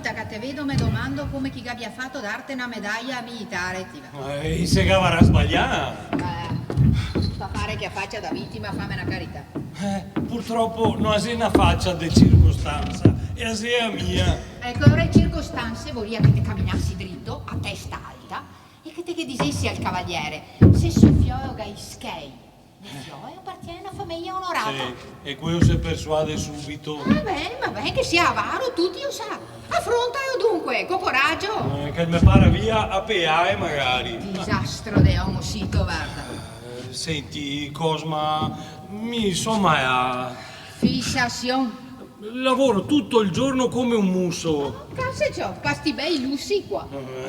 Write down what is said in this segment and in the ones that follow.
volta che te vedo mi domando come chi abbia fatto darti una medaglia militare. E se avrà sbagliato. Sta fare che faccia da vittima, fammi una carità. Purtroppo non è una faccia di circostanza, è a mia. Ecco, ora in circostanze volia che te camminassi dritto, a testa alta, e che te che dicessi al cavaliere, se suo figlio è ischei. Il figlio appartiene a una famiglia onorata. Sì, e quello si persuade subito. Va bene, che sia avaro, tutti lo sa. Affrontalo dunque, con coraggio. Che mi para via a peare magari. Disastro de homo sito, guarda. Senti, Cosma, insomma, Fissazione. lavoro tutto il giorno come un musso. Cazzo ciò, pasti bei lussi qua.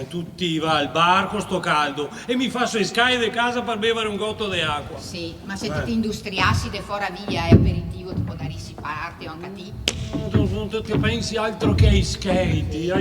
Tutti va al bar con sto caldo e mi fa escare di casa per bere un gotto di acqua. Sì, ma se ti industriassi de fora via e aperitivo ti può dare parti o anche a te. Non ti pensi altro che ai skate,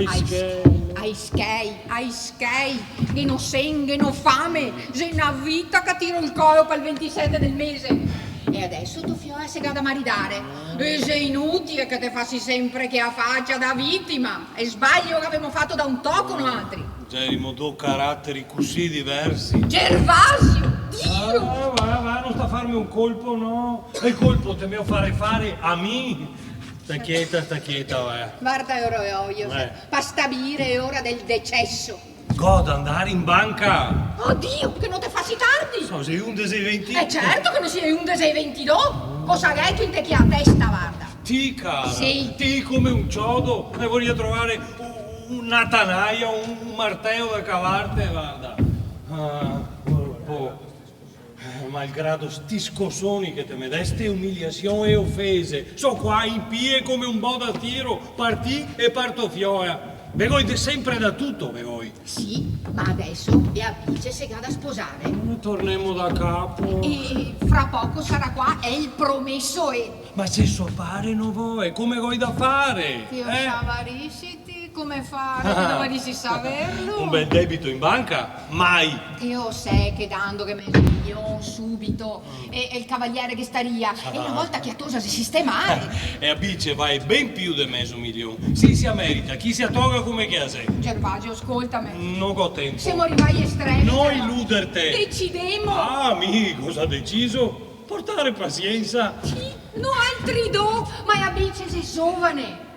ai skei, che non senghe, non fame, se una vita che tiro il collo per il 27 del mese. E adesso tu fiore si da maridare. E sei inutile che te fassi sempre che a faccia da vittima. E sbaglio che abbiamo fatto da un tocco noi altri. Gerimo due caratteri così diversi. Gervasio, Dio! Va, non sta a farmi un colpo, no? E il colpo te devo fare a me. Sta quieta, va. Guarda orologio, pastabire è ora del decesso. Goda, andare in banca. Oddio, che non te fassi tardi. So, sei 11:20. Certo che non sei 11:22. Cosa hai tu in te che a testa, guarda. Ti, cara. Sì. Ti come un ciodo. E voglio trovare una tanaia, un martello da cavarte, guarda. Malgrado sti scossoni che te me deste umiliazioni e offese, so qua in pie come un bo da tiro, partì e parto fioia. Vegoite sempre da tutto, voi. Sì, ma adesso Beatrice si va da sposare. Torniamo da capo. E fra poco sarà qua, è il promesso e... Ma se so pare non vuoi, come vuoi da fare? Io savarisciti, come fare, che dovresti saperlo? Un bel debito in banca? Mai! Io sai che dando che mezzo milione subito, e il cavaliere che staria, e una volta che a tosa si sistemare. E a bice vai ben più di mezzo milione. Sì, si merita, chi si attoga come che a sé. Gervasio, ascoltami. Non ho tempo. Siamo arrivati estremi. Non illuderti. Decidemo. Ah, cosa ha deciso? Portare pazienza. Sì, no altri do, ma a bice sei giovane.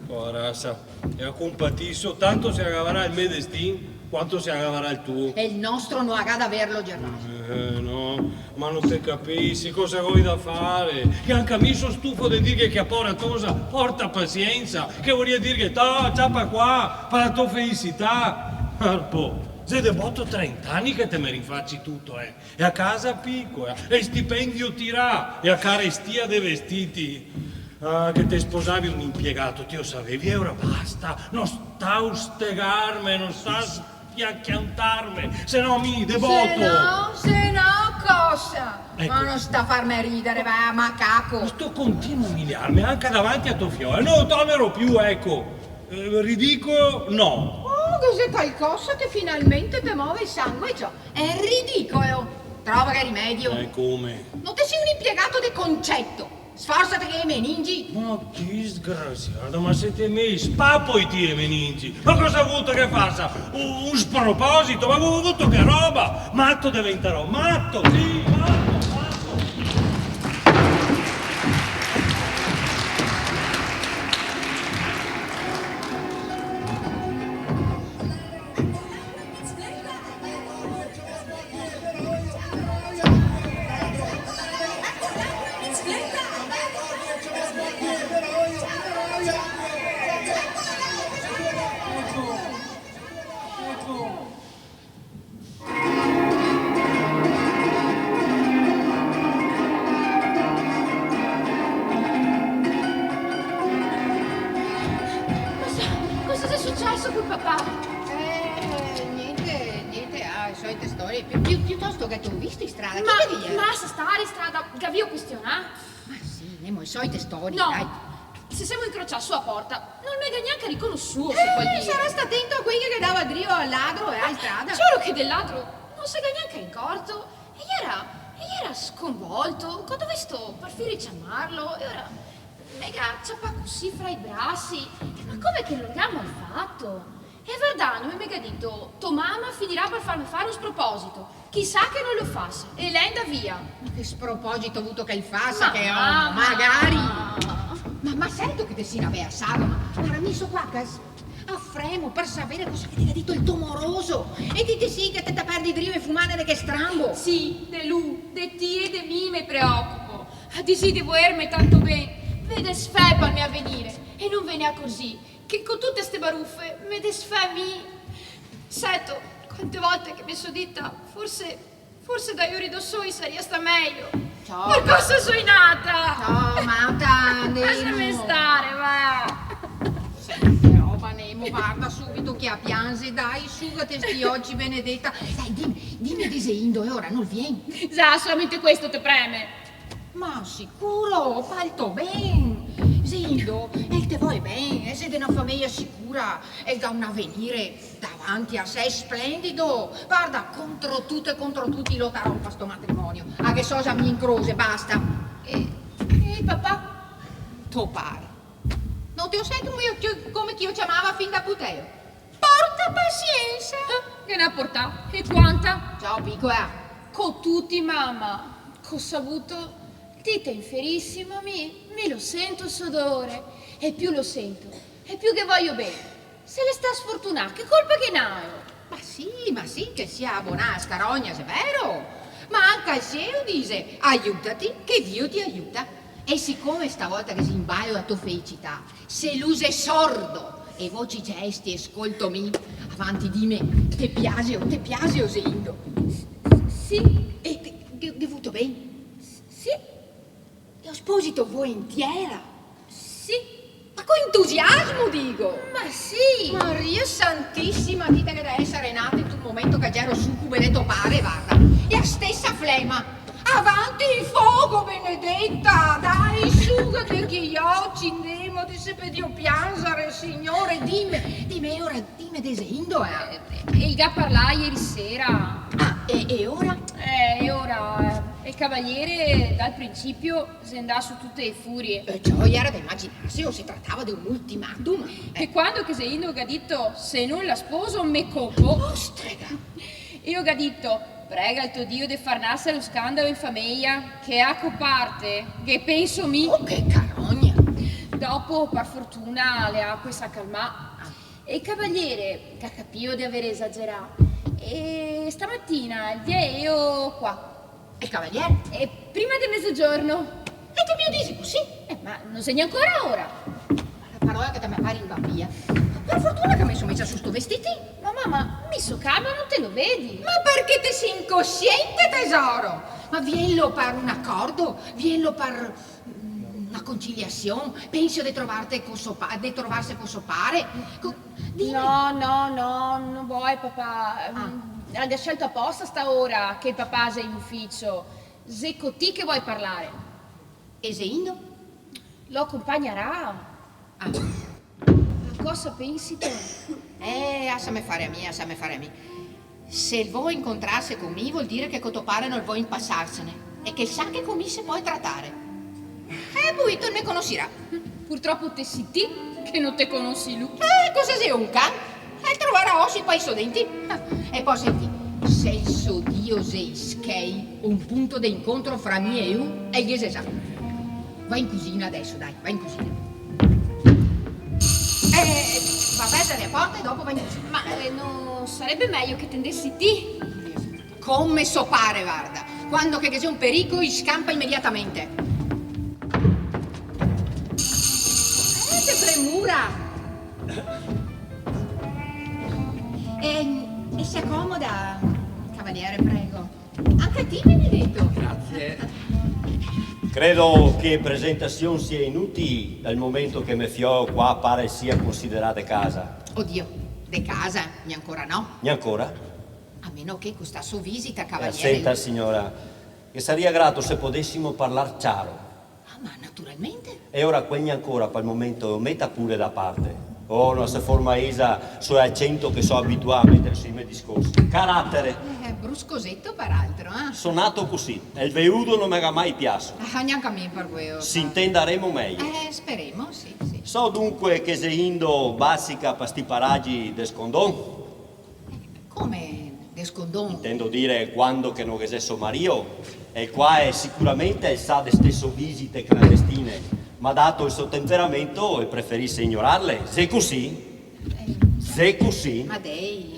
Porassa, e a compatisso, tanto si aggavarà il mio destino, quanto si aggavarà il tuo. E il nostro non ha da averlo, Gervasio. No, ma non te capisci cosa vuoi da fare. Che anche a me sono stufo di dire che a porra tosa porta pazienza, che vuol dire che ciappa qua, per la tua felicità. Arpo. Sei devoto 30 anni che te mi rifacci tutto, E a casa piccola, e stipendio tirà, e a carestia dei vestiti. Ah, che te sposavi un impiegato, ti lo sapevi, e ora basta, non sta a stegarmi, non sta a spiacchiantarmi, se no mi devoto. Se no, cosa? Ecco. Ma non sta a farmi ridere, va, macaco. Sto continuo a umiliarmi anche davanti a tuo fiore, non lo tollero più, ecco. Ridicolo, no. Oh, cos'è qualcosa che finalmente ti muove il sangue, ciò? È ridicolo. Trova che rimedio. Come? Non te sei un impiegato di concetto. Sforzati che hai meningi. Ma disgraziato, ma siete me spappoi ti meningi. Ma cosa ha avuto che faccia? Un sproposito, ma avevo avuto che roba? Matto diventerò, matto, sì, matto. Cosa è successo con papà? Niente, le solite storie. Piuttosto che tu visto in strada, Ma che via? lascia stare in strada, che vi ho questionato. Ma sì, nemo le solite storie, No, dai. se siamo incrociati sulla porta, non mi ha neanche riconosciuto, se puoi dire. Sarà sta attento a quelli che dava drio al ladro e alla strada. Solo che del ladro non si è neanche ricordo. E era sconvolto, quando ho visto per fine chiamarlo, e ora Me gaccia così fra i bracci. Ma come che non l'ha mai fatto? E Verdano mi ha detto, tua mamma finirà per farmi fare un sproposito. Chissà che non lo faccia. E lei andà via. Ma che sproposito avuto che il fa, che ho, Mamma. magari. Ma sento che te si avea assado, ma era messo qua a fremo per sapere cosa che ti ha detto il tuo moroso. E dite sì che te perdi drive e fumare che strambo. Sì, de lui, de ti e de mi me preoccupo. Di sì di volermi tanto bene. Vede sfeba al mio avvenire. E non ve ne ha così. Che con tutte ste baruffe, me desfemi. Sento, quante volte che mi sono detta, forse da io ridossoi sarebbe sta meglio. Ciao. Per cosa sono nata? Ciao, Mata, Lasciami stare, va. Roba Nemo, guarda subito che a piange, dai, sugate sti oggi, benedetta. Dai, dimmi diseindo e ora non vieni. Già, solamente questo te preme. Ma sicuro, falto ben. Zindo, e te vuoi bene, siete una famiglia sicura e da un avvenire davanti a sé splendido. Guarda, contro tutto e contro tutti lotterò per questo matrimonio. A che sosa mi incrose, basta. E papà? Tu pare. Non ti ho sentito come ti io chiamava fin da puteo. Porta pazienza. Che ne ha portato? E quanta? Ciao, piccola. Con tutti, mamma. Con saputo, dite inferissima me lo sento il suo odore. E più lo sento, e più che voglio bene. Se le sta sfortunata, che colpa che ne ha? Ma sì, che sia buona scarogna, è vero. Ma anche il cielo dice, aiutati, che Dio ti aiuta. E siccome stavolta che si imbaio la tua felicità, se l'use sordo e voci gesti ascoltomi, avanti di me, te piace o sento. Sì, E che vuto bene? sì, Lo sposito volentieri. sì. Ma con entusiasmo dico. Ma sì. Maria Santissima, dite che deve essere nata in un momento che già ero succube e pare, guarda. E a stessa flema. Avanti il fuoco, benedetta! Dai, sugate che io accendemo, ti se pedio piangere, signore, dimmi ora, dimmi desindo, E il ga parlai ieri sera. Ah, e ora? E ora il cavaliere dal principio se andà su tutte le furie. Ciò era da immaginarsi o si trattava di un ultimatum. E quando che se Indo ha detto se non la sposo me copo, Ostrega! io ho detto prega il tuo Dio di far nascere lo scandalo in famiglia che a coparte, che penso mi. Oh, che carogna! Dopo, per fortuna, le acque si calmà. E il cavaliere, che ha capito di aver esagerato, e stamattina il dia io qua. E cavaliere? E prima di mezzogiorno. E te mi dici così? Ma non segna ancora ora. La parola che te mi pare in vabbia. Per fortuna che mi sono messa su sto vestitino. Ma mamma, mi so calma, non te lo vedi? Ma perché te sei incosciente, tesoro? Ma viello per un accordo? Viello per una conciliazione? Penso di trovarsi con suo pare? Dimmi. No, non vuoi papà. Ha scelto apposta sta ora che il papà sei in ufficio. Se con te che vuoi parlare. E se Indo? Lo accompagnerà. Ah. A cosa pensi tu? Lasciami fare a me. Se vuoi incontrarsi con me vuol dire che Cotopare non vuoi impassarsene e che sa che con me si può trattare. E poi tu ne conoscerà. Purtroppo te sei te che non te conosci lui. Cosa sei un can? E troverà ossi poi so denti. E poi senti, se il suo Dio sei schei, un punto di incontro fra me e io, e gli sa. Vai in cucina adesso, dai, vai in cucina. Va a perdere le porte e dopo vai in cucina. Ma non sarebbe meglio che tendessi te? Come so pare, guarda. Quando che c'è un pericolo, scampa immediatamente. Che premura! E si accomoda, cavaliere, prego. Anche a te, benedetto. Grazie. Credo che presentazione sia inutile dal momento che Mefio qua pare sia considerata casa. Oddio, de casa, ne ancora no. Ne ancora? A meno che questa sua visita, cavaliere. Senta signora, che sarebbe grato se potessimo parlare chiaro. Ma naturalmente. E ora quegli ancora per il momento metta pure da parte. Oh, non si forma Isa, suo accento che so abituato a mettere sui miei discorsi. Carattere. Bruscosetto peraltro, eh? Sono nato così. E il veudo non mi era mai piaciuto. Neanche a me per quello. Si intenderemo meglio. Speriamo, sì, sì. So dunque che se indo basica per sti paraggi de scondon. Come descondon? Intendo dire quando che non resesso Mario. E qua è sicuramente il sa de stesso visite clandestine. Ma dato il suo temperamento e preferisse ignorarle. Se così. Se così. A lei,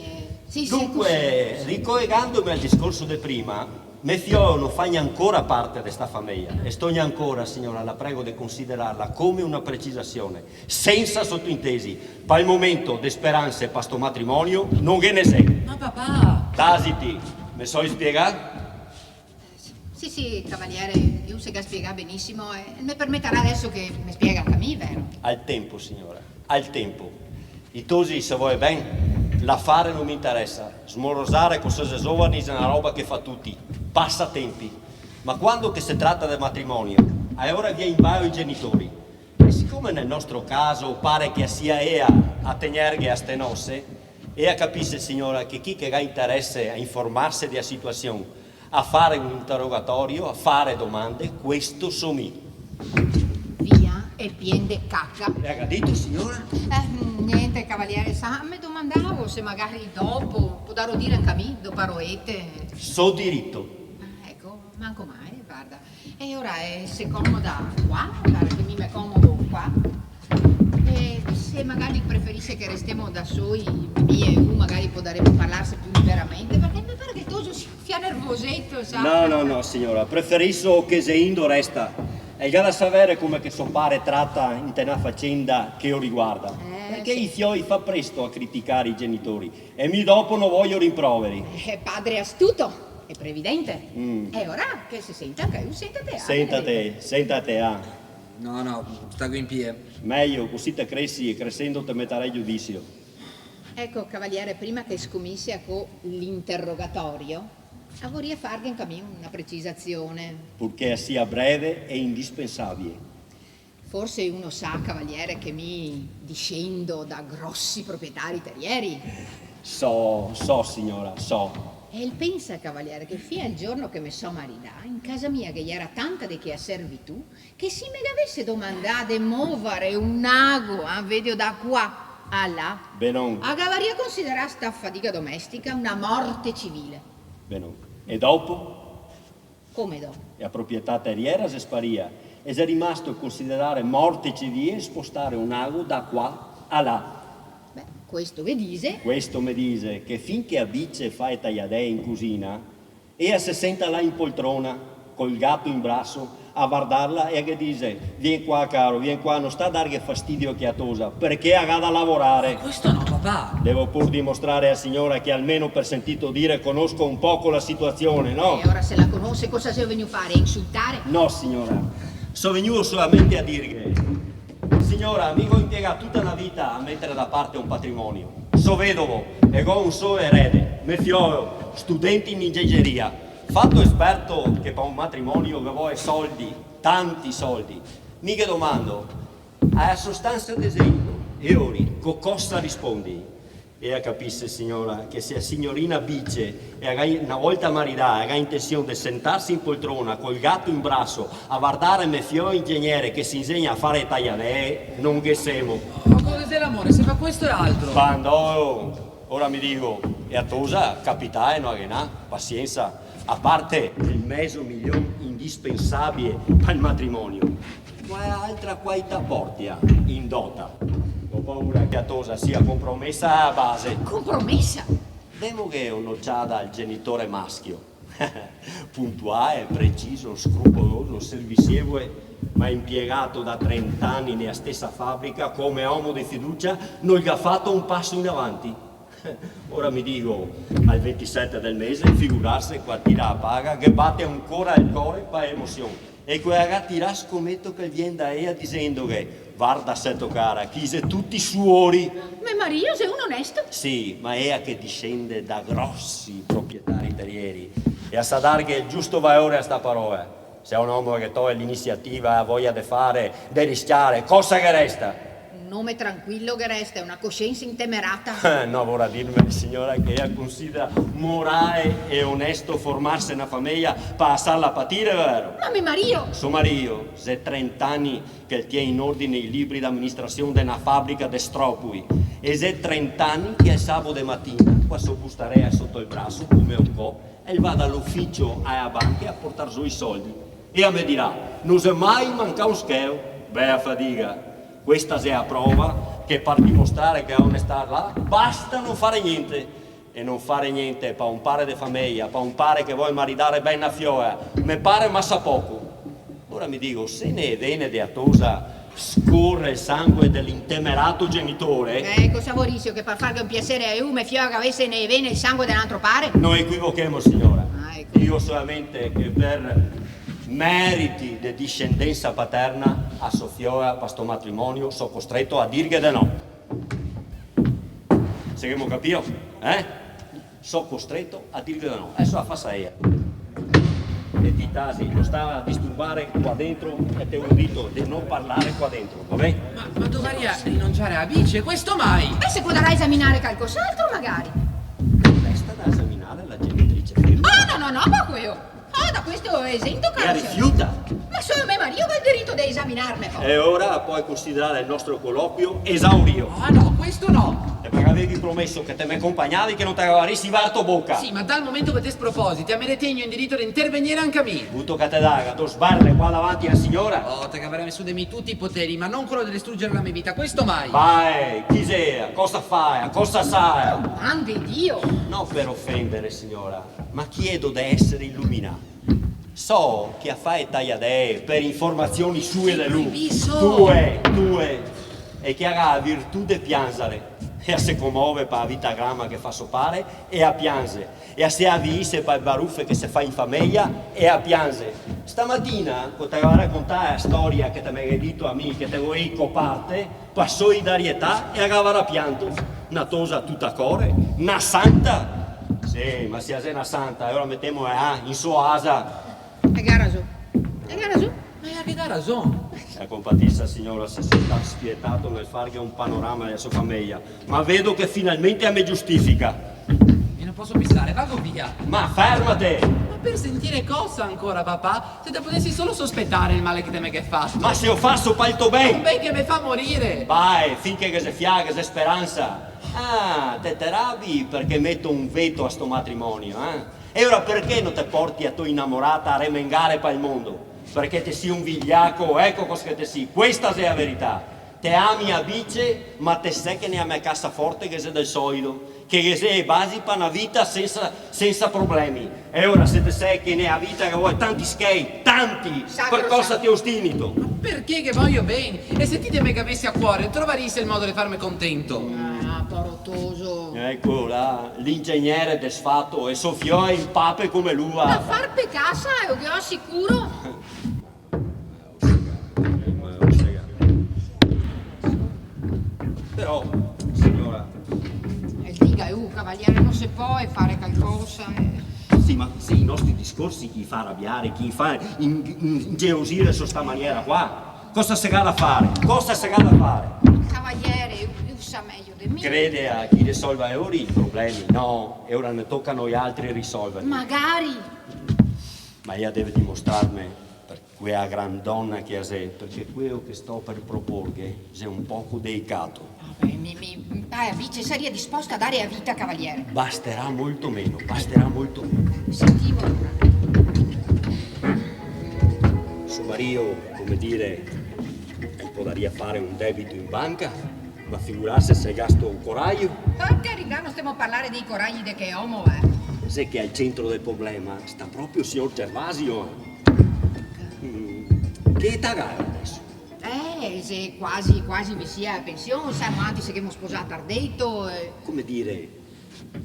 sì, Dunque, sì, ricollegandomi al discorso di prima, mio figlio non fa ancora parte di questa famiglia e sto ancora, signora, la prego di considerarla come una precisazione, senza sottintesi. Per il momento di speranze per sto matrimonio non che ne sei. Ma papà! Tasiti, mi so spiegare? Sì, sì, cavaliere, io se spiega benissimo e mi permetterà adesso che mi spiega anche a me, vero? Al tempo, signora, al tempo. I tosi, se vuoi ben, l'affare non mi interessa. Smorosare con cose giovani è una roba che fa tutti. Passatempi. Ma quando che si tratta del matrimonio, a ora via in baio i genitori. E siccome nel nostro caso pare che sia ea a tenerghe a ste nosse, ea capisce, signora, che chi che ha interesse a informarsi della situazione, a fare un interrogatorio, a fare domande, questo sommi. Via e pien de cacca. E ha detto, signora? Niente, cavaliere, sa, mi domandavo se magari dopo, potrò dire anche a me, dopo paroete. So diritto. Ecco, manco mai, guarda. E ora se comoda qua, guarda che mi è comodo qua. E se magari preferisce che restiamo da soli, me e tu magari potremmo parlarsi più liberamente, perché mi pare che tu sia nervosetto, sa? No, signora, preferisco che se Indo resta. E già da sapere come che suo pare tratta in una faccenda che lo riguarda. Perché sì. i fioi fa presto a criticare i genitori e mi dopo non voglio rimproveri. Padre astuto e previdente. E ora che si sente anche io, Sentate, ah. No, stago in piedi. Meglio, così te cresci e crescendo te metterai giudizio. Ecco, cavaliere, prima che scommissa con l'interrogatorio, vorrei farvi anche a me una precisazione. Purché sia breve e indispensabile. Forse uno sa, cavaliere, che mi discendo da grossi proprietari terrieri. So, signora, so. E il pensa, cavaliere, che fino al giorno che mi so marità, in casa mia che gli era tanta di che a servitù, che se me l'avesse domandata di muovere un ago, vedo da qua a là, Benon, agavaria considerare sta fatica domestica una morte civile. benon. E dopo? Come dopo? La proprietà terriera si sparia e si è rimasto a considerare morte civile spostare un ago da qua a là. Beh, questo che dice. Questo mi dice che finché Abice fa i tagliadei in cucina, ea si senta là in poltrona, col gatto in braccio, a guardarla e che dice: vieni qua caro, vieni qua, non sta a dargli fastidio che a tosa, perché ha da lavorare. Questo no, papà. Devo pur dimostrare a signora che almeno per sentito dire conosco un poco la situazione, no? E ora se la conosce cosa sei venuto a fare? Insultare? No signora, sono venuto solamente a dirgli: signora, mi ho impiegato tutta una vita a mettere da parte un patrimonio. So vedovo e ho un solo erede, mio figlio, studente in ingegneria. Fatto esperto che per un matrimonio che vuole soldi, tanti soldi, mi che domando, a sostanza d'esempio, e ora, con cosa rispondi? E capisce signora che se la signorina Bice e una volta maritata ha intenzione di sentarsi in poltrona col gatto in braccio a guardare mio figlio ingegnere che si insegna a fare tagliadè, non che siamo. Ma come dell'amore, se fa questo e altro. Quando ora mi dico, e a tosa capitale no arenà, pazienza. A parte il mezzo milione indispensabile per il matrimonio, quale altra qualità portia in dota? Ho paura che a tosa sia compromessa a base. Compromessa? Devo che un'occhiata al genitore maschio, puntuale, preciso, scrupoloso, servizievole, ma impiegato da 30 anni nella stessa fabbrica come uomo di fiducia, non gli ha fatto un passo in avanti. Ora mi dico, al 27 del mese, figurarsi qua tira a paga che batte ancora il cuore per emozione. E quella gattirà scommetto che viene da ea dicendo che guarda setto cara, chi se tutti suori. Ma Mario, sei un onesto? Sì, ma ea che discende da grossi proprietari terrieri. E a sa darghe il giusto valore a sta parola. Se è un uomo che toglie l'iniziativa, ha voglia di fare, di rischiare, cosa che resta? un nome tranquillo che resta, una coscienza intemerata. No, vorrà dirmi, signora, che ella considera morale e onesto formarsi una famiglia, passarla a patire, vero? Ma mio Mario! Suo marito, se 30 anni che tiene in ordine i libri d'amministrazione di una fabbrica di stropui e se 30 anni che il sabato mattina qua so bustarea sotto il braccio come un co e va dall'ufficio alla banca a portare su i soldi e a me dirà non se mai manca un scheo, beh a fatica, questa è a prova che per dimostrare che ha onestà là basta non fare niente e non fare niente per un pare di famiglia, per un pare che vuoi maritare bene una fioia, me pare massa poco. Ora mi dico, se ne viene di Atosa scorre il sangue dell'intemerato genitore. Ecco, Savorizio, che per fargli un piacere a me fio che avesse ne viene il sangue d'un altro pare. Non equivochiamo, signora. Ecco. Io solamente che per meriti di discendenza paterna a Sofia per sto matrimonio sono costretto a dirghe di no. Seguiamo capito? Sono costretto a dirghe di no. Adesso la fa io. E ti tasi, non sta a disturbare qua dentro e te ho detto di non parlare qua dentro, va bene? Ma dovrei rinunciare a Bice, questo mai? E se potrà esaminare qualcos'altro magari. Resta da esaminare la genitrice firma. No, ma quello. Da questo è esento, E caro. rifiuta. Ma solo me Mario ha il diritto di esaminarmi. E ora puoi considerare il nostro colloquio esaurio. Ah no, questo no. E perché avevi promesso che te mi accompagnavi che non ti avresti varto bocca. Sì, ma dal momento che te spropositi, a me retegno in diritto di intervenire anche a me. Butto che te daga, tu sbarre qua davanti alla signora. Oh, te che avrei messo di me tutti i poteri, ma non quello di distruggere la mia vita, questo mai. Vai, chi sei? Cosa fai? Cosa sai? Anche Dio. Non per offendere, signora, ma chiedo di essere illuminato. So che a fare tagliadee per informazioni sue da lui. Tue. E che ha la virtù di piangere. E a se commuove per la vita gramma che fa sopare e a piange. E a se avvise per il baruffe che si fa in famiglia e a piange. Stamattina potevo raccontare la storia che ti avevi detto a me, che te vuoi coparte, per solidarietà e agava pianto. Una tosa tutta core, una santa. Sì, ma sia una santa, e ora mettiamo in sua asa. E gara su. Ma è che dà ragione. La compatissa signora si è stato spietato nel fargli un panorama della sua famiglia, ma vedo che finalmente a me giustifica. E non posso pensare, vado via. Ma fermate! Ma per sentire cosa ancora, papà? Se te potessi solo sospettare il male che te me che hai fatto. Ma se ho fatto palto Un bene! ben che mi fa morire. Vai, finché che se fiaga, che se speranza. Ah, te rabi perché metto un veto a sto matrimonio, E ora perché non te porti a tua innamorata a remengare per il mondo? Perché te sia un vigliacco, ecco cosa che te sia. Questa è la verità. Te ami a bice, ma te sai che ne ha me cassaforte che sei del solito, che sei basi per una vita senza problemi. E ora se te sai che ne ha vita che vuoi tanti schei, tanti, Sacro per cosa santo. ti ostinito? Ma perché che voglio bene? E se ti me che avessi a cuore, trovaresti il modo di farmi contento. Ah, porottoso. Ecco là, l'ingegnere desfatto e soffiò il pape come Da l'uva. far pe casa, io assicuro. Però, signora, E dica, cavaliere, non si può fare qualcosa. sì, ma sì, i nostri discorsi chi fa arrabbiare, chi fa ingelosire su sta maniera qua. Cosa si da fare? Cosa si da fare? Cavaliere, io sa meglio di me. Crede a chi risolve ora i problemi? No, e ora ne tocca a noi altri risolverli. Magari. Ma ella deve dimostrarmi per quella gran donna che è, perché quello che sto per proporre è un poco delicato. Vabbè, vice sarebbe disposta a dare a vita, cavaliere. Basterà molto meno, basterà molto meno. Sentivo. Suo marito, come dire, potrebbe fare un debito in banca, ma figurarsi se gasto un coraggio. Per carità, non stiamo a parlare dei coragli di che uomo è. Sai che al centro del problema sta proprio il signor Gervasio. Che età ha adesso? Se quasi vi sia a pensione, siamo anzi che abbiamo sposato ardetto. Come dire,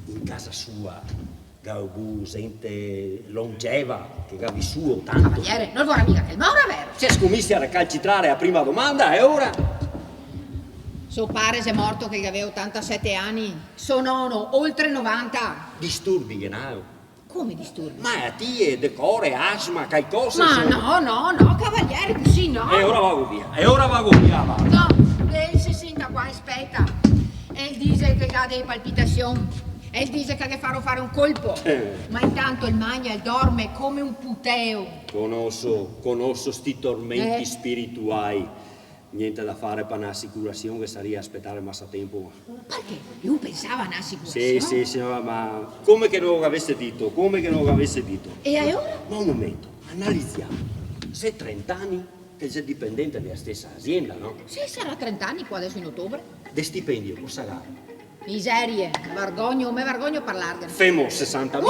in casa sua, Gaubu gente longeva, che ha vissuto tanto. Cavaliere, non vorrà mica che il Maura, vero? Si è scommissi a recalcitrare a prima domanda e ora? Suo pare è morto che aveva 87 anni, suo nonno oltre 90. Disturbi, genau. Come disturbi? Malattie, decore, asma, qualcosa. Ma no, cavaliere, così no. E ora vado via, va. No, lei si sente dice che ha delle palpitazioni. E dice che farò fare un colpo. Ma intanto il magna e dorme come un puteo. Conosco sti tormenti spirituali. Niente da fare per un'assicurazione che sarebbe aspettare massa tempo. Perché? Io pensavo a un'assicurazione. Sì, signora, ma come che non lo avesse detto? E allora? Ma un momento, analizziamo. Se 30 anni che sei dipendente della stessa azienda, no? Sì, sarà 30 anni qua adesso in ottobre. De stipendio, cosa sarà? Miserie, me vergogno a parlarne. Femo 60.000.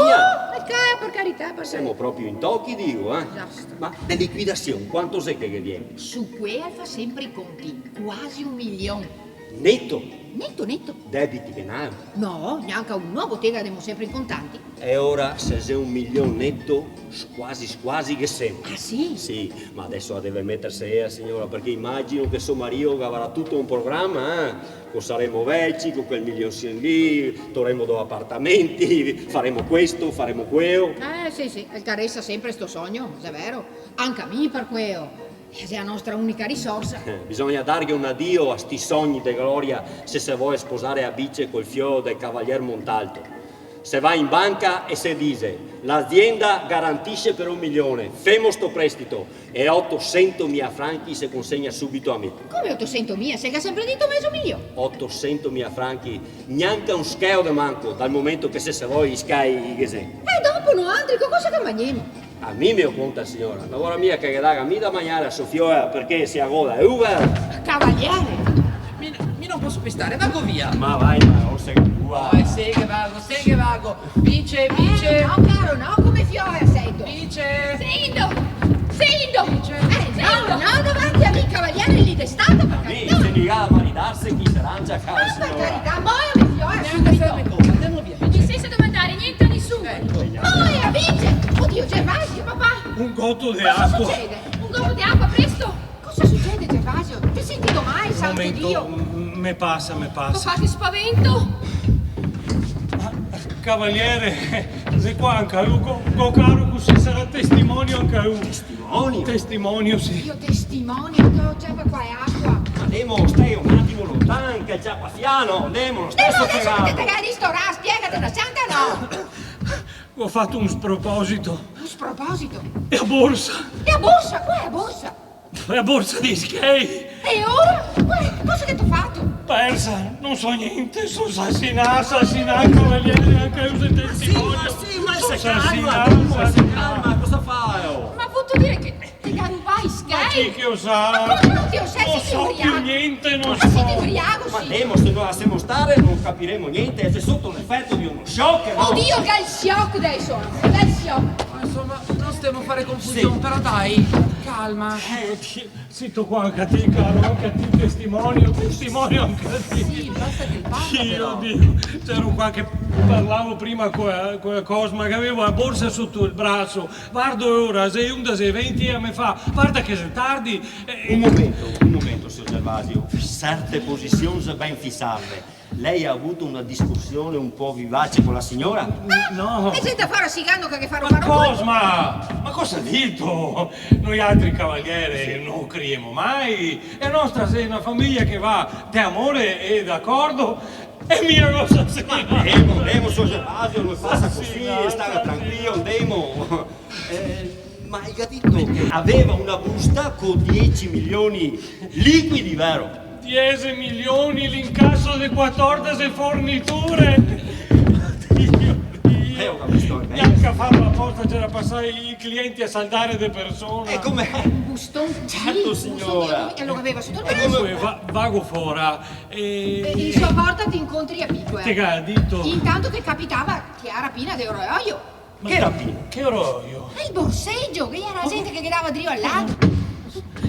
Per carità, Siamo proprio in tocchi, dico, eh? Disastro. Ma di liquidazione, quanto sei che viene? Su quel fa sempre i conti, quasi 1 milione. Netto, Netto. debiti che ne No, neanche una bottega abbiamo sempre in contanti. E ora se sei 1 milione netto, quasi che siamo. Ah sì? Sì, ma adesso la deve mettersi signora, perché immagino che suo marito avrà tutto un programma, Con saremo vecchi, con quel milione lì, torremo 2 appartamenti, faremo questo, faremo quello. Sì, il caressa sempre sto sogno, è vero. Anche a me per quello. È la nostra unica risorsa. Bisogna dargli un addio a sti sogni di gloria se vuoi sposare a bice col fiore del Cavalier Montalto. Se va in banca e se dice l'azienda garantisce per 1 milione, femo sto prestito e 800.000 franchi se consegna subito a me. Come 800.000? Sei che ha sempre detto mezzo milione. 800.000 franchi, neanche un scheo de manco, dal momento che se vuoi scai che sei. E dopo no altri, cosa che mangiamo? A me mi conta signora, lavora mia che dà a me da mangiare a Sofia perché si aggoda e Uber. Cavaliere! Mi non posso pestare, vago via. Ma vai, ma sei tua. Sei che vago. Vice. No, caro, no, come fiore a sento. Vice. Sendo! No, davanti a me, cavaliere, lì testato, per Sì, carità. se dica a maridarsi chi se lancia a casa Per signora. carità, poi a me fiore, Neanche fermi subito. cosa, andiamo via. Non senza domandare niente a nessuno. Poi a Vince! Oddio, Gervasio, papà! Un gotto di Cosa acqua. succede? Un gocco di acqua, presto! Cosa succede, Gervasio? Ti hai sentito mai, Un santo momento, Dio? me passa. Papà, che spavento! Cavaliere, sei qua anche lui, go caro, così sarà testimonio anche lui. Testimoni? Testimonio, sì. Io testimonio, che ho già qua è acqua. Andiamo, stai un attimo lontano, che già passiano, andiamo, lo stesso Adesso fregato. che te ristorare, spiegate una santa no! Ho fatto un sproposito. Un sproposito. E a borsa. E a borsa, qua è a borsa. E a borsa di skate. E ora? Cosa che ti ho fatto? Persa, non so niente, sono assassinato, cavaliere, anche io sei testimonio. Calma, cosa fai? Ma ha voluto dire che la rubai Chi Sky? che lo sa? Ma come non ti ho sentito Non so ubriaco? più niente, non Ma siete so. ubriaco, Ma sì? andiamo, se non lasciamo stare non capiremo niente, è sotto l'effetto di uno shock, no? Oddio, che il shock adesso! Che il shock! Ma insomma, non stiamo a fare confusione, però dai, calma. Zitto qua anche a te, caro, anche a te, testimonio anche a te. Sì, basta che parla però. Dio, c'ero qua che parlavo prima con la Cosma che avevo la borsa sotto il braccio. Guardo ora, sei 11:20 e mi fa, guarda che sei tardi. Un momento, signor Gervasio. Certe posizioni ben fissate. Lei ha avuto una discussione un po' vivace con la signora? No. E senta fare sigando che farò Ma fare un Cosma, ma cosa ha detto? Noi altri cavalieri non criemo mai. È nostra sei una famiglia che va d'amore e d'accordo. E mia cosa sei? Andiamo, signor Gervasio, non passa così, stare tranquillo, andiamo. Ma hai capito che aveva una busta con 10 milioni liquidi, vero? 10 milioni l'incasso di 14 forniture. Ho capito bene. Neanche a farlo apposta c'era passare i clienti a saldare le persone. E com'è? bustone. Certo, Sì, signora. E lo aveva sotto il E braccio. poi vago fuori E in sua porta ti incontri a Pico. che ha detto? Intanto che capitava Chiara Pina di orologio. Che rapina? Che orologio? E il borseggio, che era la gente che dava drio al lato.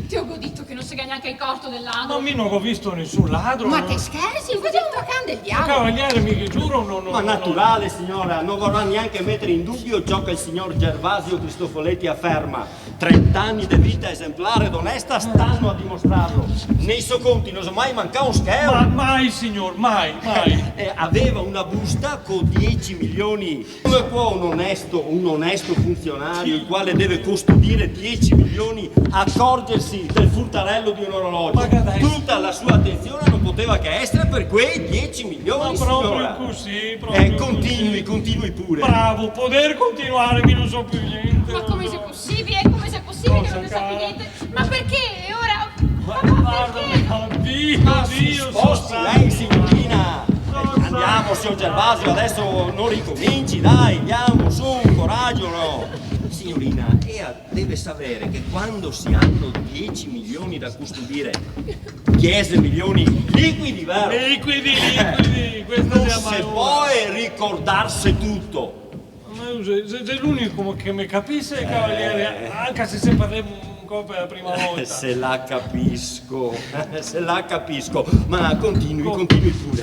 Ti ho godito che non si neanche il costo Ma dell'anno. io non ho visto nessun ladro. Ma te scherzi? Facciamo un bacán del diavolo. Cavaliere, mi giuro, non. Ma naturale, signora, non vorrà neanche mettere in dubbio ciò che il signor Gervasio Cristofoletti afferma. 30 anni di vita esemplare ed onesta stanno a dimostrarlo. Nei suoi conti non so mai manca un schero. Ma mai, signor, mai. Aveva una busta con 10 milioni. Come può un onesto funzionario, il quale deve custodire 10 milioni, accorgersi sì, del furtarello di un orologio. Ma che adesso- Tutta la sua attenzione non poteva che essere per quei 10 milioni, Ma proprio signora. così, proprio Continui, così. continui pure. Bravo, poter continuare, mi non so più niente. Ma come sia possibile? Come sia possibile che Cosa, non ne sappia cara? niente? Ma perché ora? Ma Ma perché? guarda, oddio, Sposti lei, signorina. Andiamo, signor Gervasio, adesso non ricominci, dai, andiamo, su, coraggio, no? Signorina, deve sapere che quando si hanno 10 milioni da custodire, 10 milioni liquidi, vero? Liquidi, questo Non è si mai può ricordarsi tutto. Ma sei l'unico che mi capisce, cavaliere, anche se parliamo un po' per la prima volta. Se la capisco, se la capisco, ma continui pure.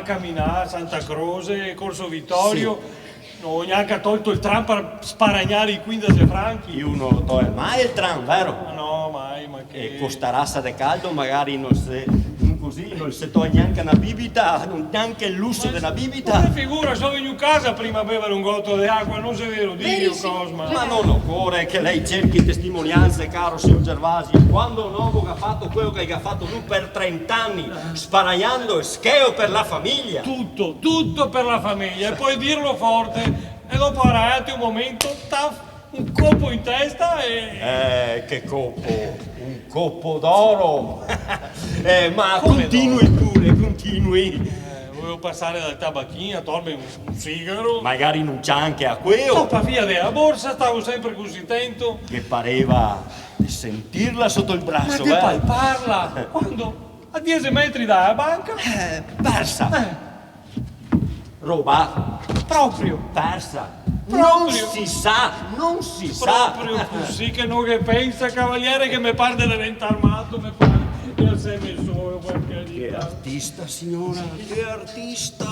Camminà, Santa Croce, Corso Vittorio. Non neanche ha tolto il tram per sparagnare i 15 franchi. Io non lo tolgo mai il tram, vero? Ma no, mai, ma che... E con sta razza di caldo magari non si toglie neanche una bibita, neanche il lusso della Ma bibita. figura, sono venuto a casa prima a bere un gotto di acqua, non se vero Dio, Verissimo. Cosma. Ma non occorre che lei cerchi testimonianze, caro signor Gervasio. Quando un uomo che ha fatto quello che ha fatto lui per 30 anni, sparagnando e scheo per la famiglia. Tutto per la famiglia, e poi dirlo forte, e dopo arrabbiati un momento, taff, un colpo in testa e... Che coppo, un coppo d'oro. Ma Come continui pure, continui. volevo passare dal tabacchino a togliermi un sigaro. Magari non c'è anche a quello. Toppa via della borsa, stavo sempre così tento. Che pareva di sentirla sotto il Ma braccio, che poi vero? parla? Quando a 10 metri dalla banca, Persa. Roba. proprio, Persa. Proprio. Non si sa. proprio così che non che pensa, cavaliere, che mi pare di diventare armato, mi pare di essere solo, per Che carità. artista, signora, che artista.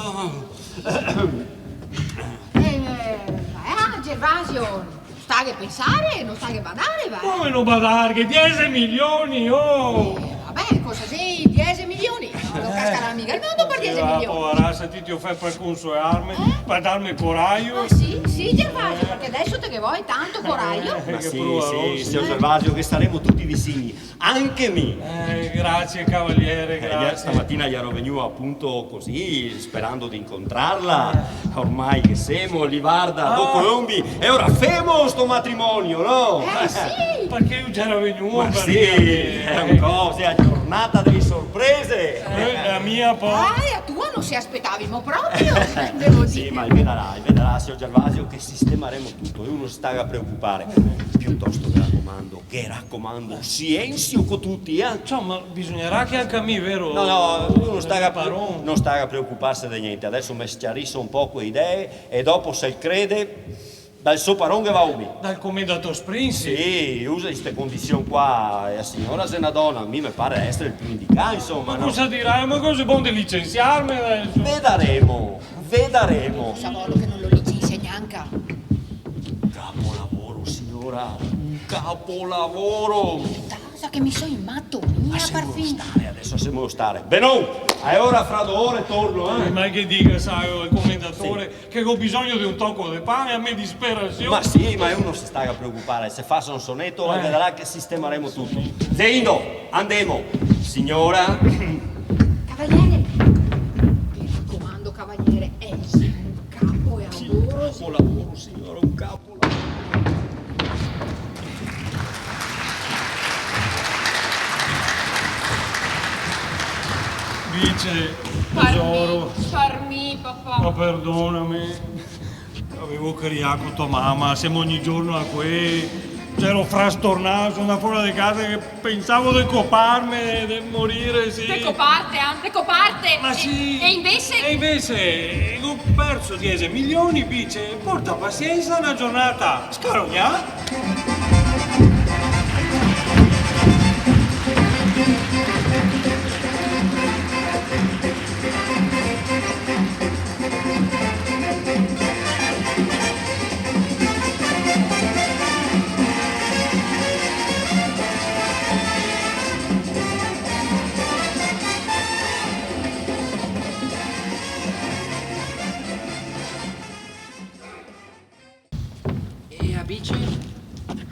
Gervasio, sta che pensare, non sta che badare, va. Come non badare, che 10 milioni, oh! Vabbè, cosa sei? 10 milioni? Non cascherà mica il mondo per 10 milioni. Povera, se ti offre per consolarmi, per darmi coraggio. Ah sì, Gervasio, perché adesso te che vuoi tanto coraggio. Ma che sì, pruvaroso. sì, signor Gervasio, che saremo tutti vicini. Anche me. Grazie cavaliere, Io grazie. stamattina gli ero venuto appunto così, sperando di incontrarla. Ormai che siamo, Livarda, dopo Lombi, e ora femo sto matrimonio, no? Sì, Perché io già ero venuto Ma per sì, dirmi, è un cosa, è la giornata delle sorprese. la mia poi. e a tua non si aspettavimo proprio, devo Sì, dire. ma vedrà, signor Gervasio, che sistemeremo tutto e uno si sta a preoccupare. Piuttosto che raccomando, silenzio con tutti, eh? Insomma, bisognerà che anche a me, vero? No, uno sta Paron. non sta a preoccuparsi di niente. Adesso mi schiarisco un po' quelle idee e dopo, se il crede, dal suo paron che va a umi. Dal commendator Sprinzi. Sì, usa queste condizioni qua e la signora se è una donna, a me mi pare essere il più indicato, insomma, Ma no? cosa dirai? Ma cosa è buono di licenziarmi adesso? Vedremo. Savolo che non lo licenzia neanche. Capolavoro, signora, un capolavoro. Sa che mi sono in mattonina per fin. Adesso siamo stare. Benon, e ora fra 2 ore torno, Ma che dica, sai, il commendatore, che ho bisogno di un tocco di pane, a me disperazione. Ma sì, ma uno si sta a preoccupare, se fa un sonetto vedrà che sistemeremo tutto. Zeindo, andiamo. Signora, Cavaliere, mi raccomando, cavaliere, è un capo e lavoro. capolavoro, signora, un capolavoro. Dice, tesoro, Farmi, ma papà. perdonami, avevo criato tua mamma, siamo ogni giorno a qui, c'ero frastornato, sono fuori di casa che pensavo di coparmi, di morire, sì. Te coparte. Ma sì. E invece? E invece, ho perso 10 milioni, dice, porta pazienza, una giornata scarognata. E a bici?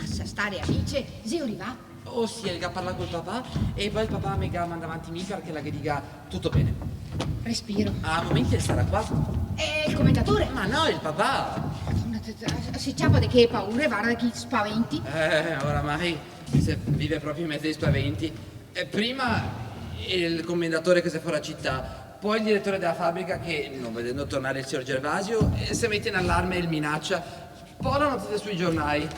Assa stare amici, zio Rivà, Ossia, il parla col papà e poi il papà mi manda avanti mica perché la che dica tutto bene. Respiro. A momenti sarà qua. E il commendatore? Ma no, il papà. Si ciapa di che paura, guarda chi spaventi. Oramai se vive proprio in mezzo ai spaventi. Prima il commendatore che si fa la città, poi il direttore della fabbrica che, non vedendo tornare il signor Gervasio, si mette in allarme e il minaccia. Poi la notizia sui giornali.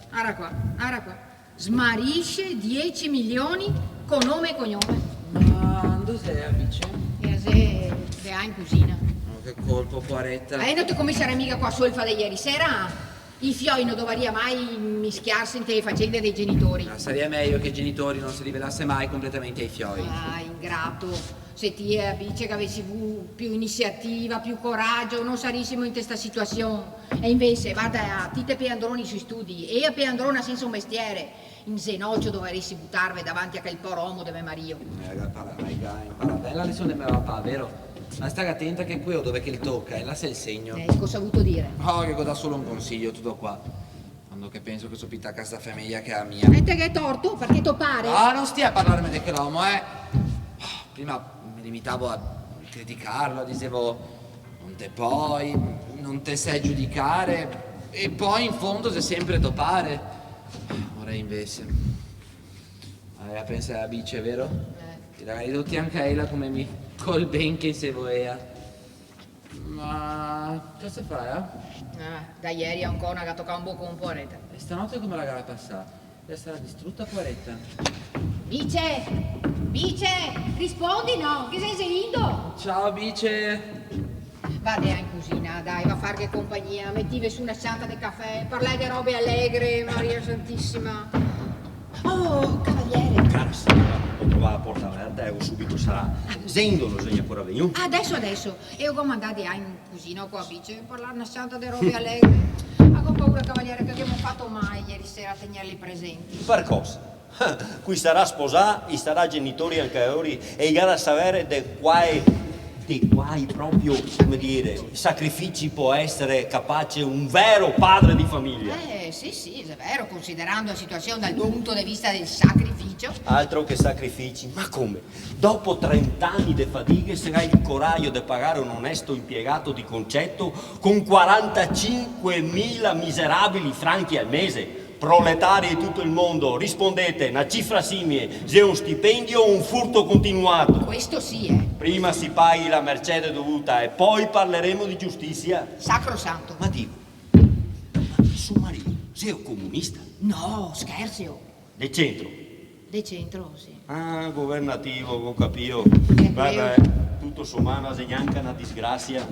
Ara qua. Smarisce 10 milioni con nome e cognome. Ma dove sei, Bice? E se ha in cucina. Oh, che colpo, poveretta. Non ti commissare mica qua solfa di ieri sera? I fioi non dovrebbero mai mischiarsi in te faccende dei genitori. Ma sarebbe meglio che i genitori non si rivelasse mai completamente ai fioi. Ah, ingrato. Se ti dice che avessi più iniziativa, più coraggio, non sarissimo in questa situazione. E invece, guarda, ti te peandroni sui studi e a peandrona senza un mestiere. In zenocchio dovresti buttarvi davanti a quel poromo di mio marito. Impara bella lezione di mio papà, vero? Ma stai attenta che qui o dove che il tocca, e là sei il segno. Cosa ha avuto dire? Oh, che dà solo un consiglio, tutto qua. Quando che penso che so pitta questa famiglia che è la mia. E te che è torto? Perché to pare? Ah, non stia a parlarmi di quell'uomo, Prima mi limitavo a criticarlo, dicevo non te puoi, non te sai giudicare, e poi in fondo sei sempre topare. Ora invece, a pensare a Bice, vero? Ti la ridotti anche a ella come mi col ben che se voea. Ma cosa fai, Da ieri ancora una toccato un bocco un po' a rete. E stanotte come la gara passata? Deve essere distrutta, poveretta. Bice, rispondi no, che sei seguendo? Ciao, Bice. Vada in cucina, dai, va a fargli compagnia, mettivi su una scianta di caffè, parlai di robe allegre, Maria Santissima. Oh, cavaliere. Cara signora, ho trovato la porta aperta e subito sarà. Zendo non sei ancora venuto. Adesso. E ho mandato in cucina qua, Bice, parlare una scianta di robe allegre. Ho paura, cavaliere, che abbiamo fatto mai ieri sera a tenerli presenti. Per cosa? Qui sarà sposato, i sarà genitori anche ora e gara a sapere di quai proprio, come dire, sacrifici può essere capace un vero padre di famiglia. Sì, è vero, considerando la situazione dal punto di vista del sacrificio. Altro che sacrifici, ma come? Dopo 30 anni di fatiche sarai il coraggio di pagare un onesto impiegato di concetto con 45.000 miserabili franchi al mese? Proletari di tutto il mondo, rispondete, una cifra simile, se è un stipendio o un furto continuato. Questo sì, Prima si paghi la mercede dovuta e poi parleremo di giustizia. Sacrosanto. Ma dico, ma suo marito, sei un comunista? No, scherzi. Del centro? Del centro, sì. Ah, governativo, ho capito. Vabbè. Vabbè, tutto sommato è neanche una disgrazia.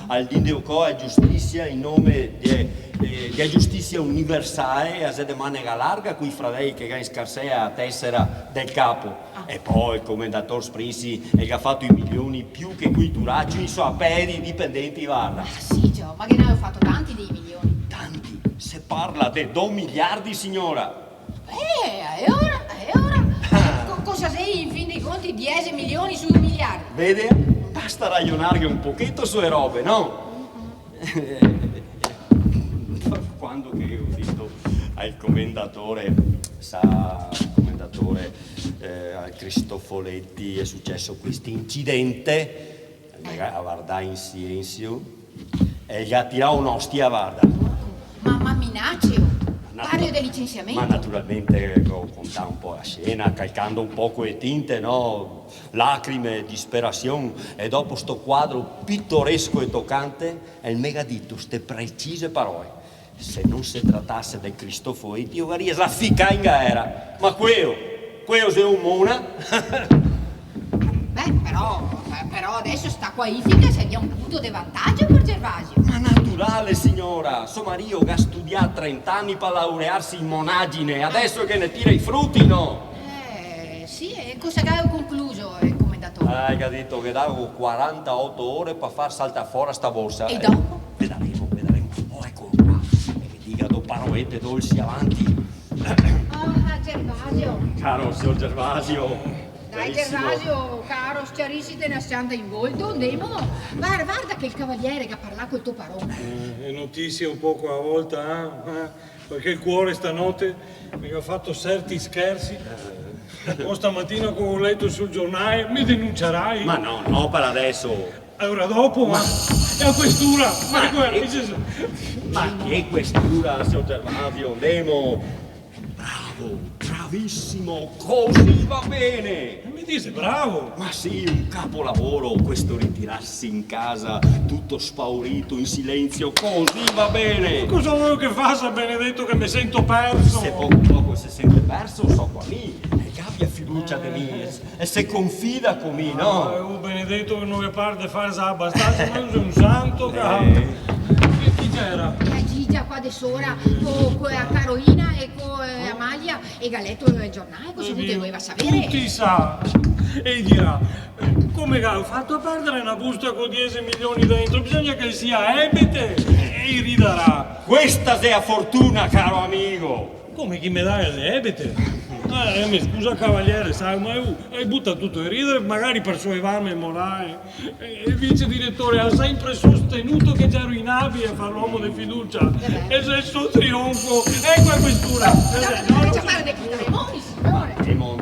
Al dindio co è giustizia in nome di giustizia universale a se demane larga qui fratelli che ha in scarsea a tessera del capo. E poi il commendatore Sprinsi che ha fatto i milioni più che qui turacci insomma per i dipendenti guarda. Sì, Gio, ma che ne avevo fatto tanti dei milioni. Tanti, se parla di 2 miliardi signora. E ora? Cosa sei in fin dei conti 10 milioni su 2 miliardi? Vede? Basta ragionare un pochetto sulle robe, no? Quando che ho detto al commendatore, al Cristofoletti è successo questo incidente, a guardare in silenzio e gli ha tirato un'ostia, guarda. Ma minaccio. Parlo del licenziamento. Ma naturalmente ho contato un po' la scena, calcando un po' quelle tinte, no? Lacrime, disperazione e dopo sto quadro pittoresco e toccante è il megaditto, ste precise parole. Se non si trattasse del Cristofoletti io avrei la fica in gaera, ma quello sei un mona. Beh, però adesso sta qualifica seria un punto di vantaggio per Gervasio. Ma naturale signora, suo marito che ha studiato 30 anni per laurearsi in monaggine, adesso che ne tira i frutti, no? Sì, e cosa che avevo concluso il commendatore? Che ha detto che davo 48 ore per far saltare fuori sta borsa. E dopo? Vedremo. Oh, eccolo qua. E che dica do parolette dolci avanti. Ah, Gervasio. Caro signor Gervasio. Dai, carissimo. Gervasio, caro, schiarisci te ne scianda in volto, andiamo. Guarda che il cavaliere che ha parlato col tuo parone. È notizia un poco a volta, perché il cuore stanotte mi ha fatto certi scherzi. O stamattina che ho letto sul giornale mi denuncerai. Ma no, per adesso. E ora dopo, ma è a quest'ora. Ma che questura, signor Gervasio, Nemo. Bravo, bravissimo, così va bene. Mi dice bravo. Ma sì, un capolavoro, questo ritirarsi in casa tutto spaurito, in silenzio, così va bene. Cosa vuoi che faccia, Benedetto, che mi sento perso? Se poco si sente perso, so qua lì, e abbia fiducia di me, e se confida con me, no? Un Benedetto che non è parte fare abbastanza, ma è un santo, Chi c'era? La Gigia qua di sora, con Carolina e con Amalia, e Galetto il giornale, cosa voleva sapere? Tutti sa. E dirà, come che ho fatto a perdere una busta con 10 milioni dentro? Bisogna che sia ebete e ridarà. Questa sia fortuna, caro amico. Come chi me dà le ebete? Mi scusa cavaliere, sai, ma hai buttato tutto a ridere, magari per sollievarmi il morale. Il vice direttore ha sempre sostenuto che ero in abile a fare l'uomo di fiducia. E se il suo trionfo, ecco è questura. Faccia fare dei patrimoni, signore.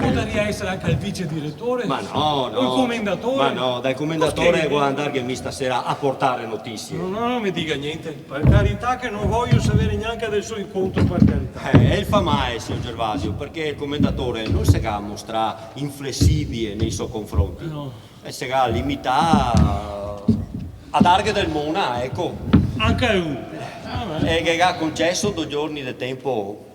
Potrebbe essere anche il vice direttore? Ma no. O il commendatore? Ma no, dal commendatore vuole andare me stasera a portare notizie. No, non mi dica niente, per carità che non voglio sapere neanche del suo incontro, per carità. E il fa mai, signor Gervasio, perché il commendatore non si mostra inflessibile nei suoi confronti. No. E si limita a darghe del mona, ecco. Anche lui. E che ha concesso 2 giorni di tempo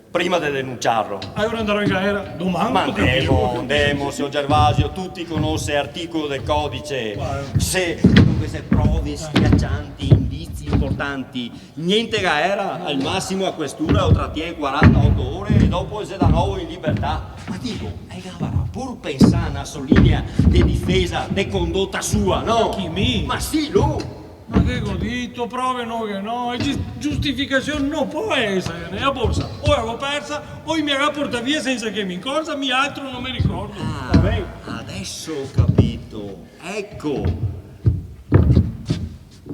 prima di denunciarlo. Ora andrò in galera domani. Ma andiamo, signor Gervasio, tutti conosce l'articolo del codice. Se queste prove schiaccianti, indizi importanti, niente galera, al massimo a questura o trattiene 48 ore e dopo si da nuovo in libertà. Ma dico, pur pensare a una solinea di difesa, di condotta sua, no? Chi mi? Ma sì, lui! Ma che godito, prove no che no, e giustificazione non può essere, né a borsa. O l'avevo persa, o mi ha portata via senza che mi incorsa, mi altro non mi ricordo. Adesso ho capito, ecco.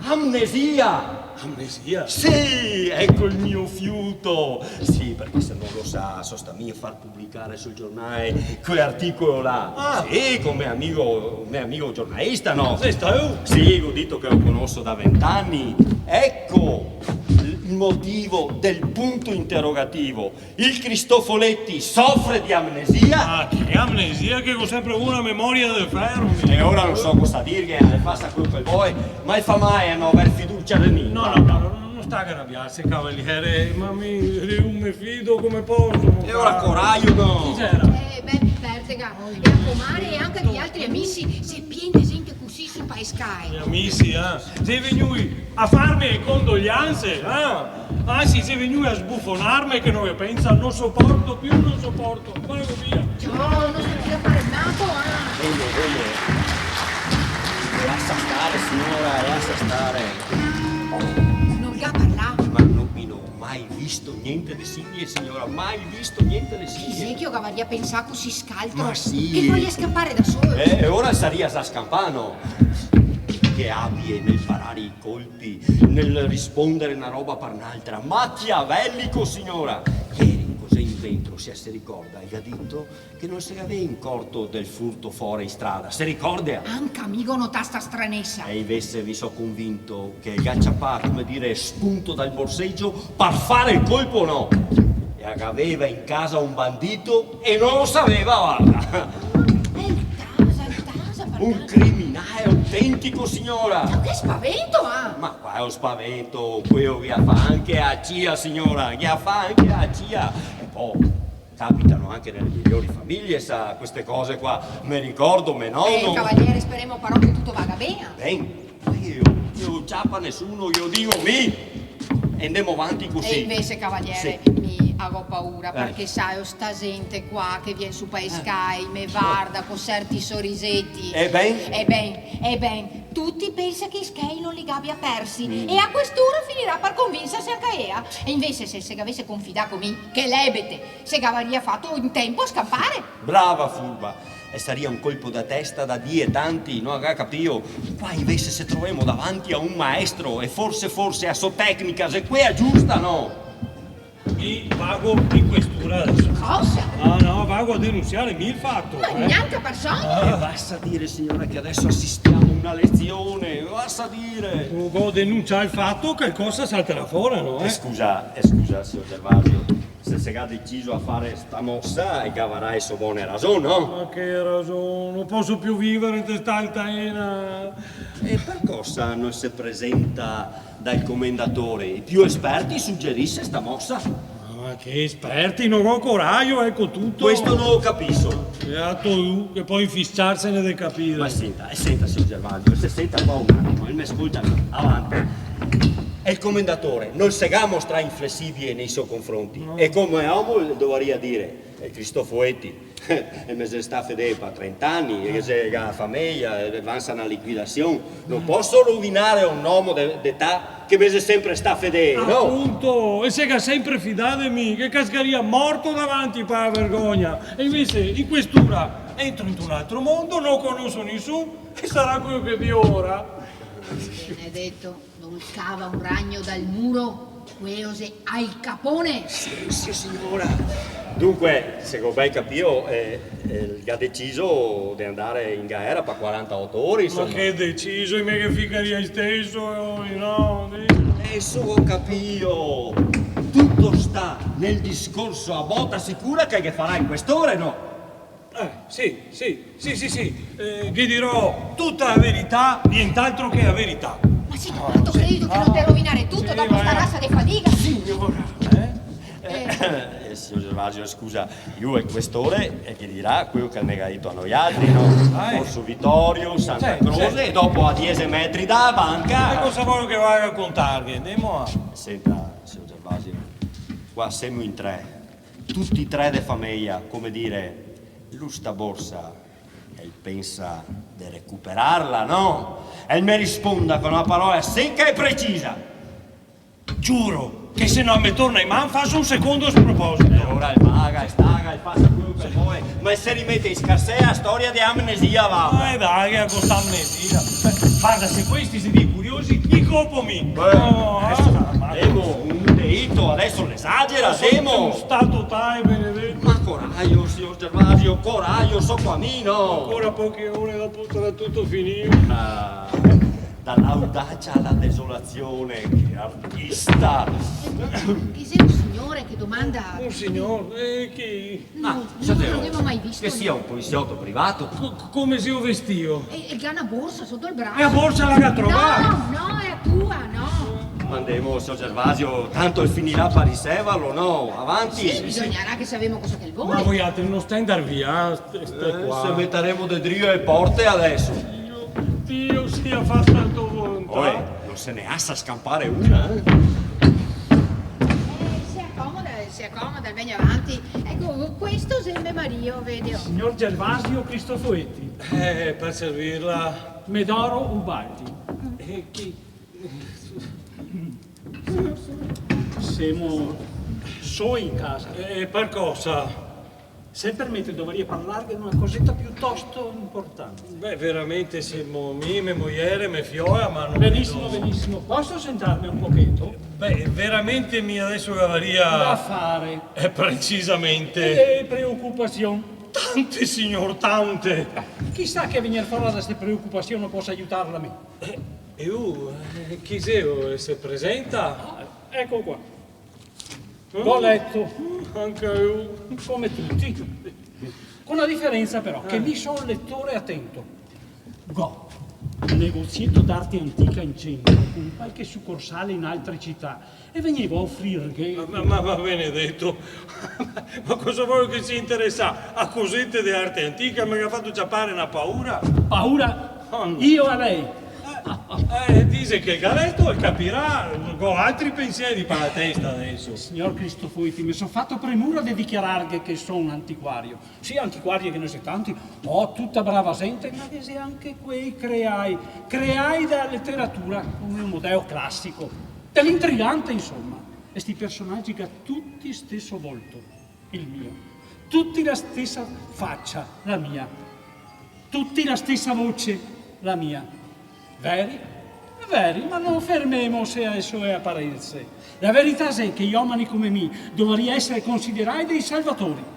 Amnesia! Amnesia? Sì, ecco il mio fiuto. Sì, perché se non lo sa, sosta mio far pubblicare sul giornale quell'articolo là. Sì, come amico giornalista, no? Sei stato? Sì, ho detto che lo conosco da 20 anni. Ecco il motivo del punto interrogativo. Il Cristofoletti soffre di amnesia? Che amnesia, che ho sempre una memoria del ferro. E ora non so cosa dirgli, le passa quello che vuoi, ma il fa mai a non aver fiducia di me. No, non sta a arrabbiarsi, cavaliere, ma mi fido come posso. E ora coraggio, no? Chi c'era? Bertega, e a Comare e anche gli altri amici, se piena gente così su Paescai. Gli amici, sei venuti a farmi condoglianze, Anzi, sei venuti a sbuffonarmi che non pensa, non sopporto più, non sopporto, vado via. No, non si tira a fare il nato, Vede. Lascia stare, signora, lascia stare. Non ga parlare. Ma non mi ho mai visto niente di simile, signora, mai visto niente di Chi simile. è che io cavaria pensare così scaltro? Ma sì. Che voglia scappare da solo. E ora saria a scampano. Che abbia nel parare i colpi, nel rispondere una roba per un'altra. Machiavellico, signora. Ieri, cos'è in dentro, se si ricorda, gli ha detto che non si aveva in corto del furto fuori in strada. Si ricorda? Anche amico nota sta stranessa. E invece vi so convinto che il gacciapà, come dire, spunto dal borseggio per fare il colpo o no. E aveva in casa un bandito e non lo sapeva, guarda. Un criminale autentico, signora! Ma che spavento, Ma qua è lo spavento, quello che fa anche a CIA, signora, che fa anche a CIA. E poi capitano anche nelle migliori famiglie, sa, queste cose qua. Me ricordo, me nonno. Cavaliere, speriamo però che tutto vada bene. Ben, io ciappa nessuno, io dico mi. E andiamo avanti così. E invece, cavaliere, Sì. mi avevo paura, perché sai, sta gente qua che viene su Paescai, me guarda con certi sorrisetti. E ben? E ben, tutti pensano che Ischei non li abbia persi e a quest'ora finirà per convincersi anche ea. E invece se avesse confidato con me, che lebete, se avrebbe fatto in tempo a scappare. Brava furba. E sarebbe un colpo da testa da die tanti, no? Capito? Qua invece se troviamo davanti a un maestro e forse a sua tecnica, se quella è giusta, no? Io vago in questura adesso. Cosa? Ah no, vago a denunziare il fatto. Ma neanche persona? E basta dire, signora, che adesso assistiamo a una lezione. Basta dire. Devo denunciare il fatto che cosa salterà fuori, no? Scusa, signor Gervasio. Se si è deciso a fare sta mossa, e cavarai so buone ragioni, no? Ma che ragione, non posso più vivere in questa altaena. E per cosa non si presenta dal commendatore? I più esperti suggerisce sta mossa? Ma che esperti, non ho coraggio, ecco tutto. Questo non lo capisco. Beato tu, che poi fisciarsene di capire. Ma senta, signor Gervasio, se senta qua un attimo, e mi ascolta avanti. E il commendatore non si mostra inflessibile nei suoi confronti. No. E come uomo dovrei dire, Cristoforetti, e mi sta fedele per 30 anni, e se la famiglia avanza una liquidazione, non posso rovinare un uomo d'età che mi sempre sta fedele, no? Appunto, e se che sempre fidato di me, che cascaria morto davanti per la vergogna. E invece in questura entro in un altro mondo, non conosco nessuno, e sarà quello che vi ora. Benedetto, non cava un ragno dal muro, queose al capone. Sì, signora. Dunque, se ho ben capito, ha deciso di andare in galera per 48 ore, insomma. Ma che deciso, e me che ficaria stesso, no? Adesso ho capito. Tutto sta nel discorso a botta sicura che farà in quest'ore, no? Sì. Vi dirò tutta la verità, nient'altro che la verità. Ma sì, tanto credito che non te rovinare tutto dopo sta razza di fatica. Signora, Signor Gervasio, scusa, io è quest'ore e che dirà quello che mi ha detto a noi altri, no? Corso Vittorio, Santa Croce, e dopo a 10 metri dalla banca. E cosa vuoi che vada a raccontarvi? Andiamo a... Senta, signor Gervasio, qua siamo in tre, tutti e tre de famiglia, come dire, l'usta borsa, e pensa di recuperarla, no? E mi risponda con una parola secca e precisa. Giuro che se non mi torna in mano faccio un secondo sproposito. E ora il paga, staga, passa quello che vuoi, ma se rimette in scarsea la storia di amnesia, va. Dai, a questa amnesia. Guarda, se questi si di curiosi, gli copomi. Demo, un deito, adesso l'esagera, Demo. Un stato tale, Benedetto. Ma coraggio, signor Gervasio, coraggio, so qua no. Ancora poche ore dopo sarà tutto finito. Dall'audacia alla desolazione, che artista. Chi sei un signore che domanda? Un signore, chi? Non l'avevo mai visto. Che sia un poliziotto privato. Come si vestio? E che ha una borsa sotto il braccio. E la borsa l'ha trovata? No, è tua, no. Mandiamo, signor Gervasio, tanto finirà per risevalo, no? Avanti. Sì, bisognerà che sappiamo cosa che vuole. Ma voi altri non stai andare via, stai qua. Se metteremo de drio e porte adesso. Dio sia fa tanto volontà. Poi non se ne assa scampare una. Si accomoda, venga avanti. Ecco, questo sembra Mario, vedi. Signor Gervasio Cristoforetti, Per servirla. Medoro Ubaldi. Chi? Siamo soli in casa. Per cosa? Se permette dovrei parlarvi di una cosetta piuttosto importante. Beh, veramente siamo mie moglie, mie figlia, ma non... Benissimo, benissimo. Posso sentarmi un pochetto? Beh, veramente mi adesso cavaria... Da fare. Precisamente... E preoccupazione. Tante, signor, tante. Chissà che venire fuori da queste preoccupazioni possa aiutarla a me. E chi sei? Se presenta? Ecco qua. L'ho letto, Anche io. come tutti. Con la differenza però che mi sono lettore attento. Go, un negozietto d'arte antica in centro, con qualche succursale in altre città, e venivo a offrirgli... Ma Benedetto, ma cosa vuoi che si interessa a cosette di arte antica? Mi ha fatto ciappare una paura. Paura? Io a lei. Dice che il galetto e capirà, ho altri pensieri per la testa adesso. Signor Cristoforetti, mi sono fatto premura di dichiarargli che sono un antiquario. Sì, antiquario che ne sei tanti, tutta brava gente, ma che sei anche quei creai della letteratura, come un modello classico, dell'intrigante insomma. E sti personaggi che ha tutti stesso volto, il mio, tutti la stessa faccia, la mia, tutti la stessa voce, la mia. Veri Veri, ma non fermiamoci alle sue apparenze. La verità è che gli uomini come me dovrei essere considerati dei salvatori.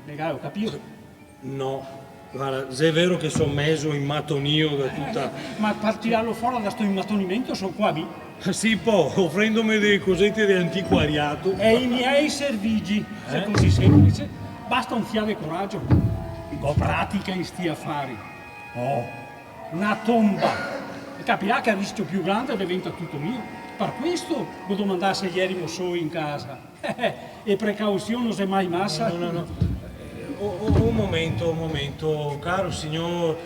Ho capito? No, guarda, se è vero che sono messo in matonio da tutta... Ma per tirarlo fuori da sto immatonimento sono qua lì. Sì, poi, offrendomi dei cosetti di antiquariato. E i miei servigi, se è così semplice, basta un fiato e coraggio. Ho pratica in sti affari. Oh, una tomba. E capirà che il rischio più grande diventa tutto mio. Per questo devo domandarsi ieri so in casa. E precauzione se mai massa. No. Un momento, caro signor...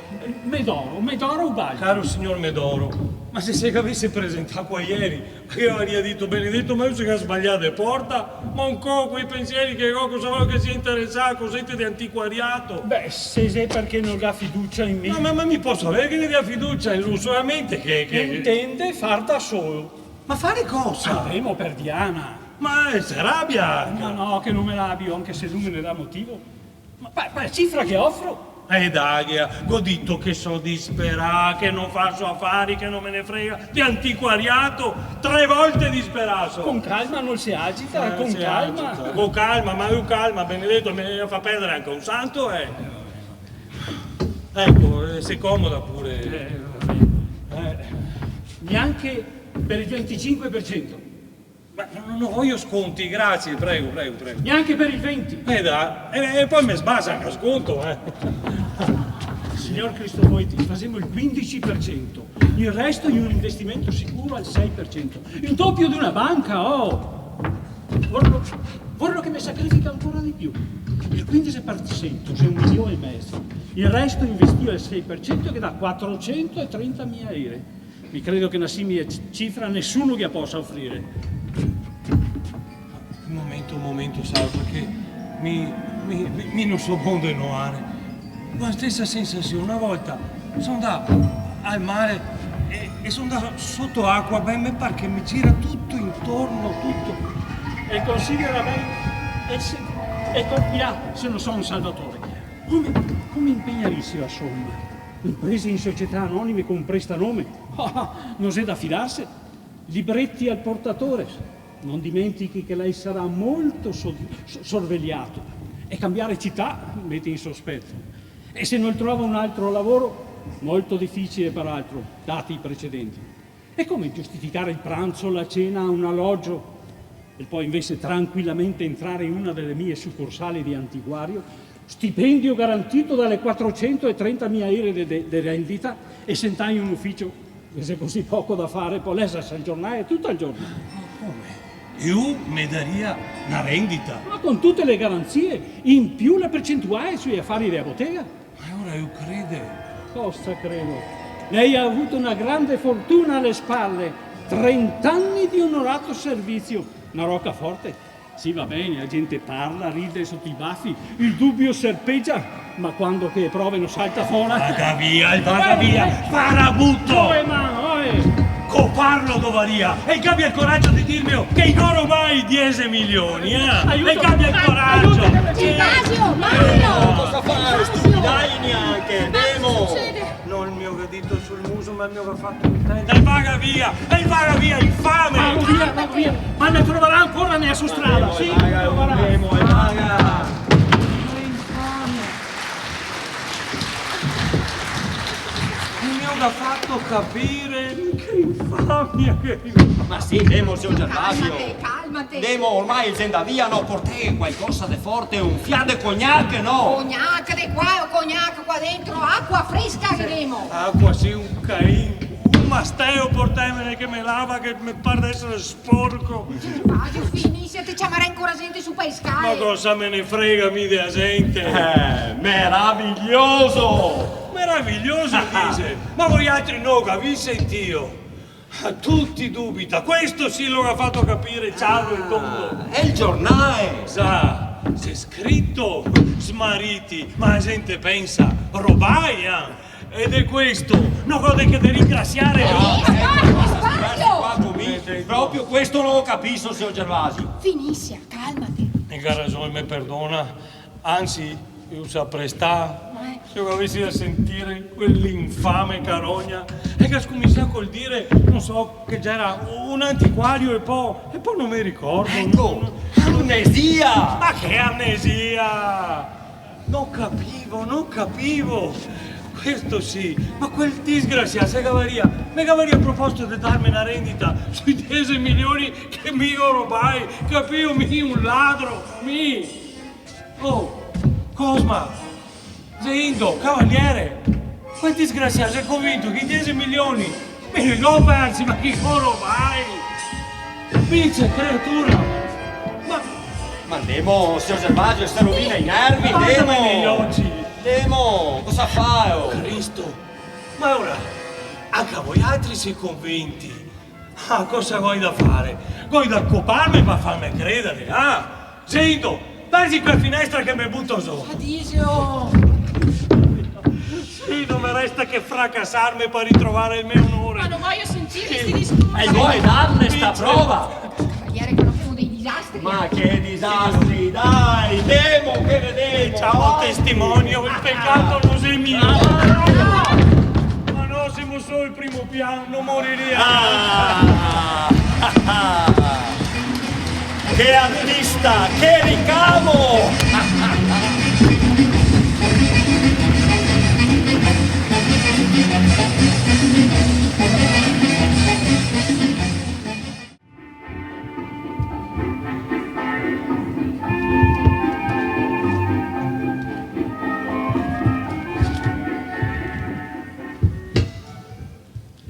Medoro uguale. Caro signor Medoro, ma se si avesse presentato qua ieri, io avrei detto, benedetto, ma io si è sbagliato e porta, ma un po' quei pensieri che cosa vuole che si interessa a cosette di antiquariato. Beh, se sei perché non ha fiducia in me. Ma mi posso avere che ne dia fiducia in lui, solamente che... Intende far da solo. Ma fare cosa? Avremo per Diana. Ma si arrabbia! Ma no, che non me l'abbio, anche se lui me ne dà motivo. Ma la cifra che offro? Dai, ho detto che so disperato, che non faccio affari, che non me ne frega di antiquariato, 3 volte disperato. Con calma, non si agita, con calma. Agita. Con calma, ma io calma, benedetto, me fa perdere anche un santo, Ecco, sei comoda pure. Neanche per il 25%. Ma non voglio sconti, grazie, prego. Neanche per il 20%. E poi mi sbasa anche sconto, Signor Cristofoiti, facciamo il 15%. Il resto in un investimento sicuro al 6%. Il doppio di una banca, oh! Vorrò che mi sacrifica ancora di più. Il 15% c'è 1,5 milioni. Il resto investito al 6% che dà 430.000 euro. Mi credo che una simile cifra nessuno che possa offrire. Un momento, Saro, perché mi non so buon denotare. La stessa sensazione, una volta sono andato al mare e sono andato sotto acqua, beh, mi pare che mi gira tutto intorno, tutto. E considera bene, e colpirà se non sono un salvatore. Come impegnarsi la somma? Imprese in società anonime con prestanome? Non c'è da fidarsi. Libretti al portatore. Non dimentichi che lei sarà molto sorvegliato e cambiare città mette in sospetto. E se non trova un altro lavoro, molto difficile peraltro, dati i precedenti. E come giustificare il pranzo, la cena, un alloggio e poi invece tranquillamente entrare in una delle mie succursali di antiquario, stipendio garantito dalle 430.000 euro di rendita e sentai in un ufficio che se così poco da fare, poi lei sa giornale tutto il giorno. Io mi daria una rendita. Ma con tutte le garanzie, in più la percentuale sui affari della bottega. Ma ora io credo. Cosa credo? Lei ha avuto una grande fortuna alle spalle, 30 anni di onorato servizio, una roccaforte. Sì, va bene, la gente parla, ride sotto i baffi, il dubbio serpeggia, ma quando che prove non salta fuori. Vada via, farabutto! Coparlo dovaria e che abbia il coraggio di dirmi che in oro mai 10 milioni, Aiuto. E che abbia il coraggio! Gervasio, Mario! Cosa fai? Stupidai neanche, Nemo! Non il mio dito sul muso, ma il mio fatto intendere. E vaga via, infame! Va via, ma ne troverà ancora nella sua strada, sì? Nemo, e vaga! Da fatto capire che infamia che... Ma sì, Nemo, signor Gervasio! Calmate! Nemo, ormai il via no, portè qualcosa di forte, un fiato di cognac, no? Cognac di qua o cognac qua dentro, acqua fresca avremo! Acqua sì, un cain, un masteo portemene che me lava, che mi pare d'essere sporco. Gervasio, finisce, ti chiamerà ancora gente su Ma pescare! cosa me ne frega mi della gente? Meraviglioso! Meraviglioso dice, ma voi altri no, capisce Dio? Tutti dubita, questo sì lo ha fatto capire Ciao il tondo. È il giornale! Sa, c'è scritto smarriti, ma la gente pensa robaia. Ed è questo, non gode che di ringraziare. Proprio questo non lo capisco, signor Gervasio. Finisce, calmati! E che ragione mi perdona, anzi, io saprei sta. se io avessi da sentire quell'infame carogna e che scomincia col dire, non so, che già era un antiquario e poi non mi ricordo. Ecco, amnesia! Ma che amnesia! Non capivo. Questo sì, ma quel disgraziato se mi aveva proposto di darmi una rendita sui 10 milioni che mi rubai, capivo, un ladro, Oh, Cosma, Zeindo, cavaliere, quel disgraziato si è convinto che i 10 milioni me li ho persi, ma chi rubai? Vice creatura, Ma Nemo, signor Selvaggio, se rovina i nervi, guardami negli Nemo! occhi. Nemo, cosa fai? Oh? Cristo, ma ora anche voi altri siete convinti? Ah, cosa vuoi da fare? Vuoi da accoparmi per farmi credere, ah? Zeindo, darsi quella finestra che mi butto su. Adisio! Sì, non mi resta che fracassarmi per ritrovare il mio onore. Ma non voglio sentire questi discorsi. E vuoi darne sta prova? Cavaliere, che non sono dei disastri. Ma che disastri, dai, Nemo, che vedete? Ciao testimonio, il peccato non è mio. Ma no, siamo solo il primo piano, non moriremo. Che artista, che ricamo!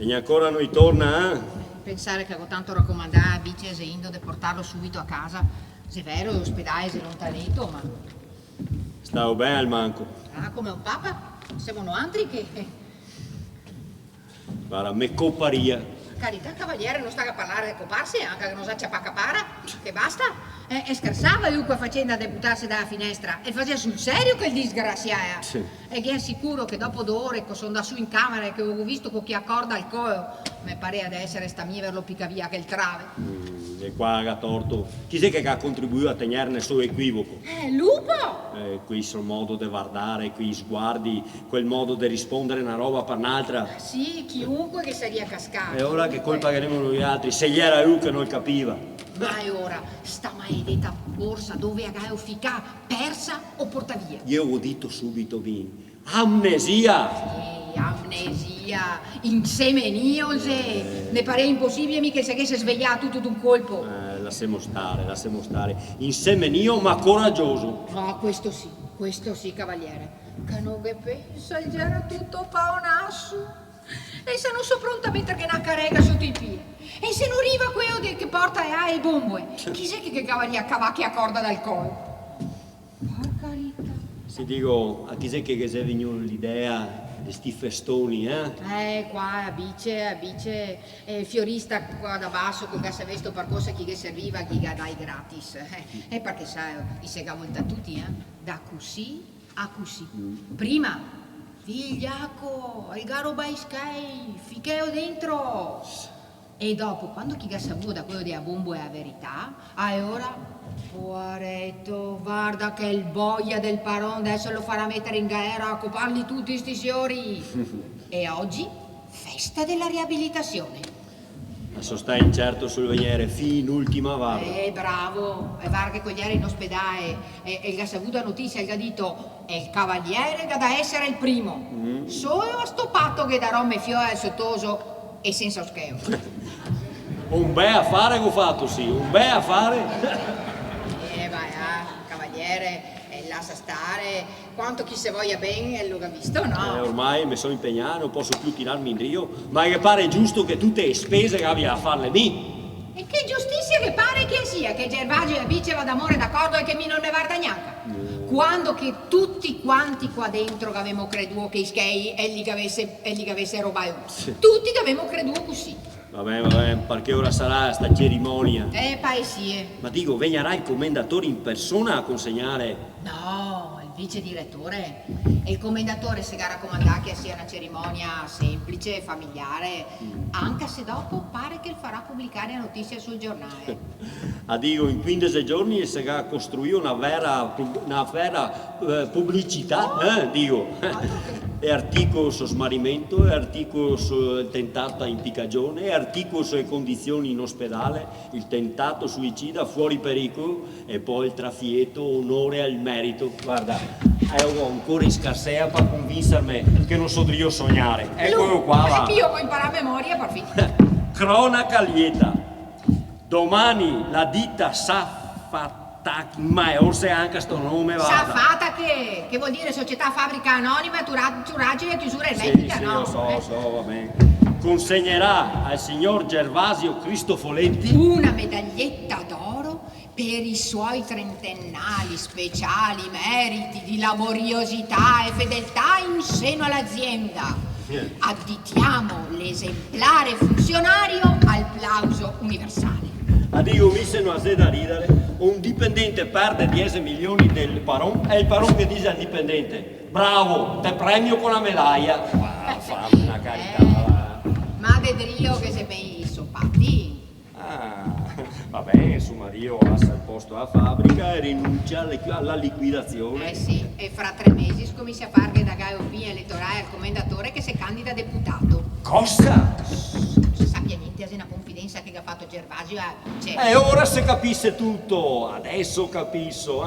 E ancora noi torna, eh? Pensare che avevo tanto raccomandato a Vice Zeindo di portarlo subito a casa. Se è vero, l'ospedale è lontanetto, ma... Stavo bene al manco. Ah, come un papa? Siamo altri che... Guarda, me copparia. Carità, cavaliere, non sta a parlare di coparsi, anche che non sa capara, che basta. E scherzava io qua facendo a buttarsi dalla finestra e faceva sul serio che il disgraziato. Sì. E che è sicuro che dopo 2 ore che sono da su in camera e che ho visto con chi accorda il coio, mi pare ad essere sta miverlo picca via che il trave. E qua ha torto. Chi è che ha contribuito a tenerne suo equivoco? Lupo! Qui sul modo di guardare, qui sguardi, quel modo di rispondere una roba per un'altra. Sì, chiunque che saria cascato. E ora che colpa che abbiamo noi altri, se gli era lui che non capiva. Ma è ora, sta maledetta borsa dove ha ficca, persa o porta via? Io ho detto subito, Vin, amnesia! Amnesia, insemeniose. Ne pare impossibile mica se si è svegliato tutto d'un colpo. Lasciamo stare. Insemenio ma coraggioso. No, questo sì, cavaliere. Che non che pensa, già era tutto paonasso. E se non so pronta a mettere una carrega sotto i piedi. E se non arriva quello che porta e bombe. Chi sei che cavaliere cavacchi a corda dal collo? Porca rita. Si dico, a chi è che si è venuto l'idea di sti festoni, eh? Qua a bice, fiorista qua da basso con gas vesto per cosa chi che serviva, chi che dai gratis. E perché sai, i sega volta tutti, da così a così. Prima, figliaco, il garo baiscai, ficheo dentro. E dopo, quando chi che saputo da quello della bombo è la verità, e ora... Poveretto, guarda che il boia del paron adesso lo farà mettere in galera a coparli tutti sti signori. E oggi, festa della riabilitazione. Adesso stai incerto sul venire fin ultima guarda. Bravo, e guarda che cogliere in ospedale e gli ha saputo notizia, gli ha detto è il cavaliere che da essere il primo. Solo a sto patto che darò me fiore al sottoso e senza oscheo. Un bel affare che ho fatto, sì, un bel affare. Vai, cavaliere, lascia stare, quanto chi se voglia bene l'ho visto, no? Ormai mi sono impegnato, non posso più tirarmi in rio, ma che pare giusto che tutte le spese che abbia a farle mi. E che giustizia che pare che sia, che Gervagio e Bice va d'amore d'accordo e che mi non ne guarda neanche. Quando che tutti quanti qua dentro che avevamo creduto che ischei e lì che avesse robato, tutti che avevamo creduto così. Vabbè, perché ora sarà sta cerimonia? Paesie. Ma dico, vegnerà il commendatore in persona a consegnare... No, il vice direttore, e il commendatore se gara comandà che sia una cerimonia semplice, familiare, anche se dopo pare che farà pubblicare la notizia sul giornale. Addio, in 15 giorni si va a costruire una vera pubblicità, Dio. E articolo su smarrimento, e articolo sul tentato impiccagione, e articolo sulle condizioni in ospedale, il tentato suicida fuori pericolo e poi il trafieto onore al merito. Guarda, ho ancora in scarsea per convincermi che non so io sognare. Eccolo qua, va. Io puoi imparare a memoria, per fine. Cronaca lieta. Domani la ditta ma forse anche sto nome va. Safata che vuol dire società fabbrica anonima, turaggine e chiusura ermetica, Sì, no? lo so, va bene. Consegnerà al signor Gervasio Cristofoletti Una medaglietta d'oro per i suoi trentennali speciali meriti di laboriosità e fedeltà in seno all'azienda. Additiamo l'esemplare funzionario al plauso universale. Addio, mi se non ha da ridere. Un dipendente perde 10 milioni del paron e il paron che dice al dipendente: bravo, te premio con la medaglia. Fammi una carità. Ma dedrio che se bei soppati. Vabbè, insomma, Dio lascia il posto alla fabbrica e rinuncia alla liquidazione. Sì, e fra 3 mesi scomincia a fare da GOP elettorale al commendatore che si candida deputato. Cosa? Non si sappia niente, è una confidenza che ha fatto Gervasio a Vice. E ora si capisce tutto, adesso capisco,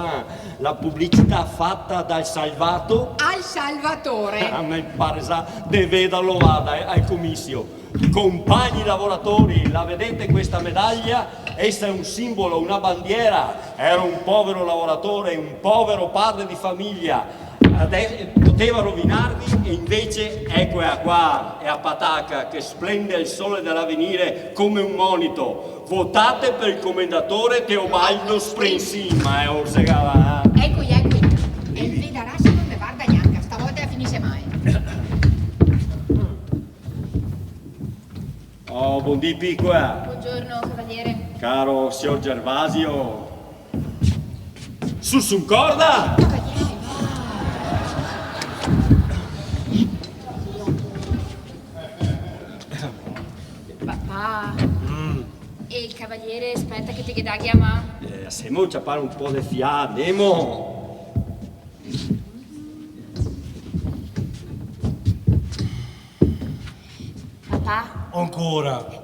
la pubblicità fatta dal salvato. Al Salvatore. A me pare sa deve darlo vada al comizio. Compagni lavoratori, la vedete questa medaglia? Essa è un simbolo, una bandiera. Era un povero lavoratore, un povero padre di famiglia. Poteva rovinarvi e invece eccola qua, è a Pataca che splende il sole dell'avvenire come un monito. Votate per il commendatore Teobaldo Sprensima, Orsegava. Ecco. E vedrà se non ne guarda neanche, stavolta finisce mai. Oh, buondì piccola. Buongiorno, cavaliere. Caro signor Gervasio. Su corda! Papà. E il cavaliere aspetta che ti chieda chiama? Siamo già fare un po' di fiato, andiamo. Papà, Ancora.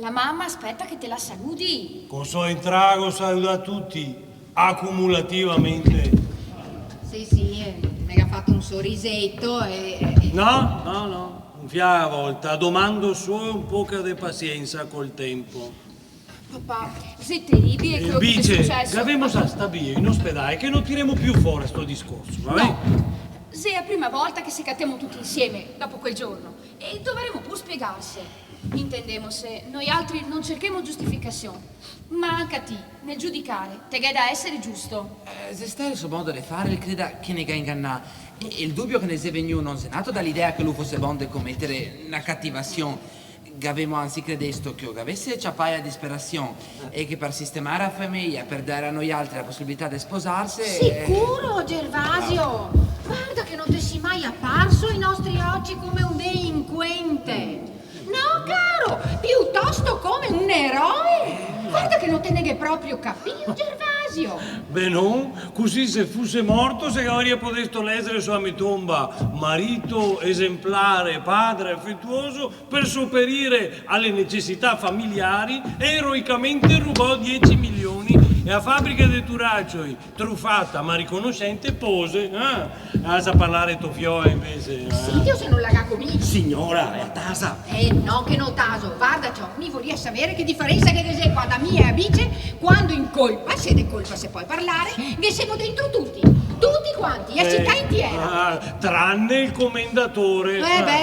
la mamma aspetta che te la saluti. Cosa entrago saluta a tutti, accumulativamente. Sì, mi ha fatto un sorrisetto e... No, un fià a volta, domando solo un po' di pazienza col tempo. Papà, sei terribile quello che ti è Dice, successo. che abbiamo a stabile in ospedale, che non tiremo più fuori sto discorso, va bene? No, sei la prima volta che si cattiamo tutti insieme dopo quel giorno e dovremo pur spiegarsi. Intendemo se noi altri non cerchiamo giustificazione, ma anche a te, nel giudicare, te che è da essere giusto. Se stai il suo modo di fare, il creda che ne ga ingannà. E il dubbio che ne sia venuto non è nato dall'idea che lui fosse buono di commettere una cattivazione. Che avevamo anzi credesto che avesse ciappare a disperazione e che per sistemare la famiglia, per dare a noi altri la possibilità di sposarsi... Sicuro, Gervasio? Guarda che non ti sei mai apparso ai nostri occhi come un delinquente. No, caro, piuttosto come un eroe. Guarda che non te ne che proprio capito, Gervasio. Beh non, così se fosse morto se avrebbe potuto leggere sulla mia tomba marito esemplare, padre affettuoso per sopperire alle necessità familiari e eroicamente rubò 10 milioni e a fabbrica di Turaccioi, truffata ma riconoscente, pose. Asa parlare tuo fiore invece. Io se non la comincia. Signora, è a tasa. No, che non taso. Guarda, ciò, mi volia sapere che differenza che c'è qua da mia e a Vice quando in colpa, se di colpa se puoi parlare, che siamo dentro tutti quanti, a città intera. Tranne il commendatore.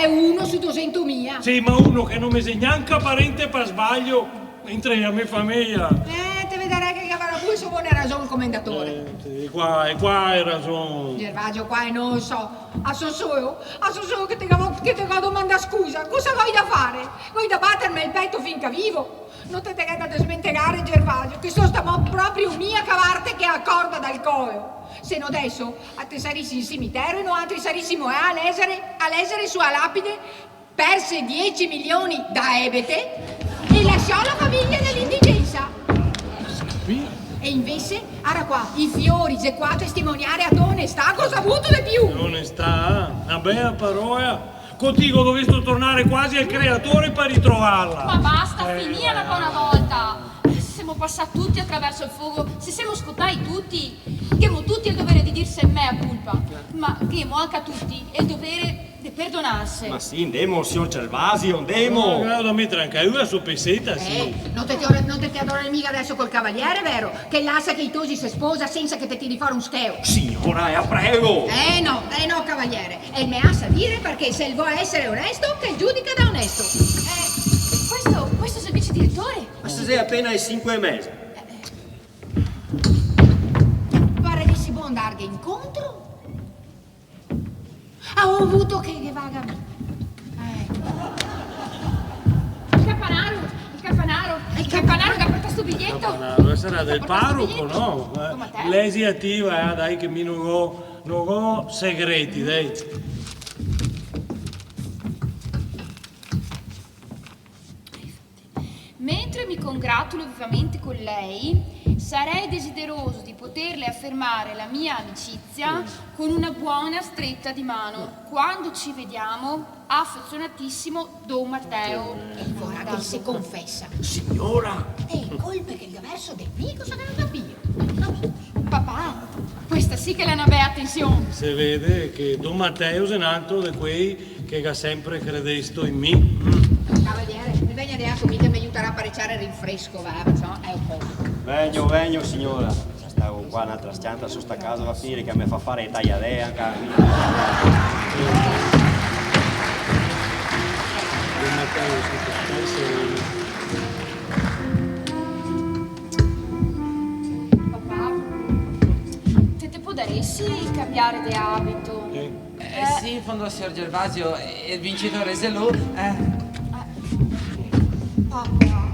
Uno su 200.000. Sì, ma uno che non mi sei neanche parente per sbaglio, mentre a me famiglia. Te vedrai che avrà pure su buona ragione il commendatore. Sì, qua hai ragione. Gervasio, qua non so. A so solo che te domanda scusa. Cosa vuoi da fare? Vuoi da battermi il petto finché vivo? non te da smentegare Gervasio, che so stamo proprio mia cavarte che accorda dal coeo. Se no adesso a te sarissimo in cimitero e no altri sarissimo a lesere sua lapide perse 10 milioni da ebete e lasciò la famiglia nell'indigenza. E invece, ara qua, i fiori, se qua testimoniare a tua onestà, cosa ha avuto di più? Onestà, una bella parola. Contigo dovesto tornare quasi al creatore per ritrovarla. Ma basta, finirla con una volta. Se siamo passati tutti attraverso il fuoco, se siamo scottati tutti, abbiamo tutti il dovere di dirsi mea culpa, ma abbiamo anche a tutti il dovere di perdonarsi. Ma sì, andiamo, signor Gervasio, andiamo! Da me tranquillo, una soppesetta, sì. Non te ti adorare mica adesso col cavaliere, vero? Che l'assa che i tosi si sposa senza che te tiri fuori un scheo. Signora, prego! No, cavaliere. E me assa dire perché se il vuole essere onesto, che giudica da onesto. Questo è il vice direttore. Ma se sei appena ai 5 mesi. Pare che si può andare incontro? Ho avuto che vaga. Il campanaro che ha portato sto biglietto. No, sarà del parroco, no? Lei si attiva, dai, che mi non ho segreti, dai. Mentre mi congratulo vivamente con lei, sarei desideroso di poterle affermare la mia amicizia con una buona stretta di mano. Quando ci vediamo, affezionatissimo Don Matteo. E ora che si confessa. Signora! E colpe che il verso del mio cosa ne da Dio. Papà, questa sì che è una bella attenzione. Si vede che Don Matteo è un altro di quei che ha sempre credesto in me. Cavaliere, il vegna di comita mi aiuterà a pareggiare il rinfresco, va? No? È un po'. Vengo, signora. Stavo qua un'altra stianta su sta casa, va a finire che a me fa fare i tagliadea anche. Don Matteo Papà, te potresti cambiare di abito? Sì, in fondo, signor Gervasio, il vincitore è lui. Papà.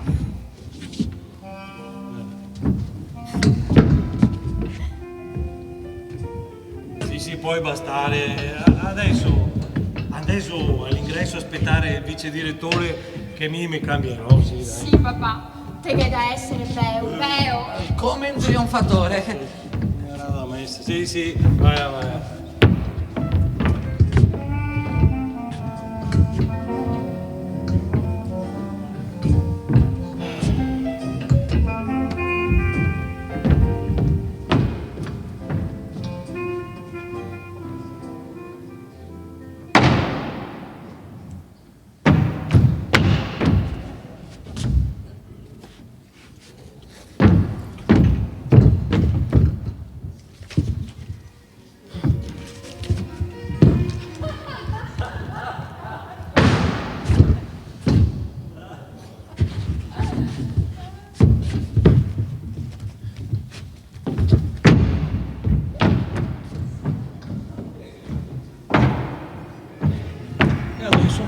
Sì, puoi bastare. Adesso all'ingresso aspettare il vice direttore che mi cambierò, sì, dai. Sì, papà, te che da essere veo. Come un trionfatore. Era da messa. Sì, vai.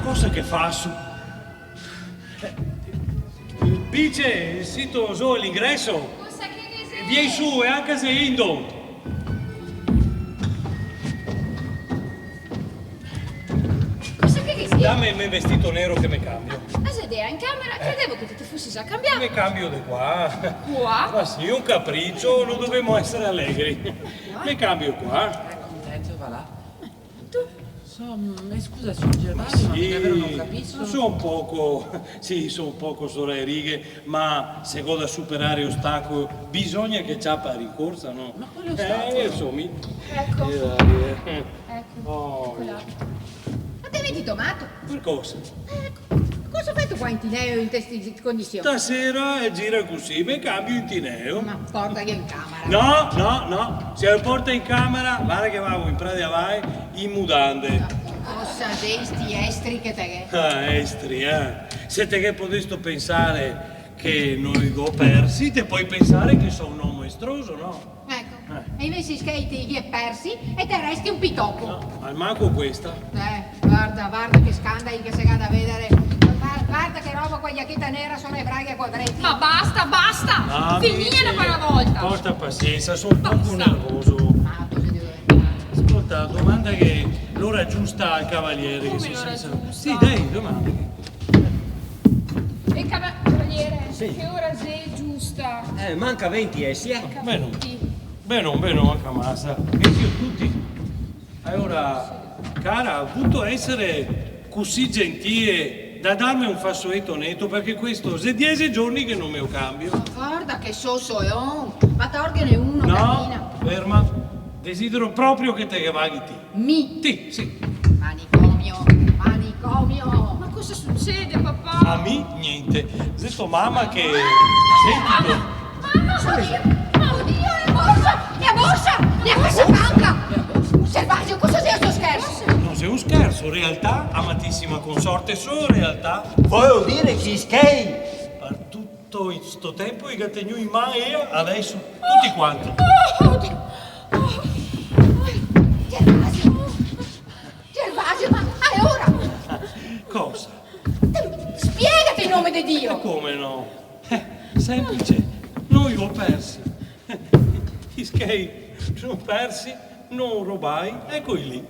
Cosa che faccio? Il vice, il sito su all'ingresso. Vieni su e anche se indo. Cosa che sia? Dammi il mio vestito nero che mi cambio. Ma se idea in camera, credevo che ti fossi già cambiato. Mi cambio di qua. Qua? Ma sì, un capriccio, non dovremmo essere allegri. Mi cambio qua. Contento, va là. Scusa, signor Gervasio, ma davvero non capisco. Sono un poco sopra le righe, ma se go da superare ostacoli, bisogna che ciappa a rincorsa, no? Ma quale ostacolo? Insomma. Ecco. Oh, Ecco là. Ma te vedi tomato? per cosa? Cosa fai tu qua in Tineo in queste condizioni? Stasera gira così, mi cambio in Tineo. Ma portagli in camera. No, se lo porta in camera, guarda che vado in pratica vai, in mudande. Cosa sti estri che te che? Estri, Se te che potesto pensare che noi go persi, te puoi pensare che sono un uomo estroso, no? Ecco. E invece che ti è persi e te resti un pitopo. No, al manco questa. Guarda che scandali che si vada a vedere. Guarda che roba qua, giacchetta nera, sono ebraiche quadretti. Ma basta, basta! Ah, Finire per una volta! Porta pazienza, sono un po' Basta. nervoso. Ah, tu sei di dove? Ascolta, domanda che l'ora giusta al cavaliere. Come che sono l'ora senza- giusta? Sì, dai, domanda. E cavaliere, Sì. che ora sei giusta? Manca 20 essi, Bene, Sì. bene, anche massa. E io tutti. Allora, cara, ha voluto essere così gentile da darmi un fazzoletto netto perché questo è 10 giorni che non me lo cambio. Guarda che sono, ma torgene uno, No, carina. ferma. Desidero proprio che te ne vaghi ti. Mi. Sì. Manicomio, manicomio. Ma cosa succede, papà? A me niente. Ho detto mamma che... Senti, Mamma, oddio, è borsa, è questa banca. Servaggio, cosa sia sto scherzo? non sei un scherzo, in realtà, amatissima consorte, solo in realtà, Voglio dire chi schei. per tutto questo tempo i gattagnu in mano e adesso tutti quanti. Gervasio, ma è ora. Cosa? Spiegati in nome di Dio. Come no? Semplice, noi l'ho persi. Gli skei sono persi, non rubai, eccoli lì.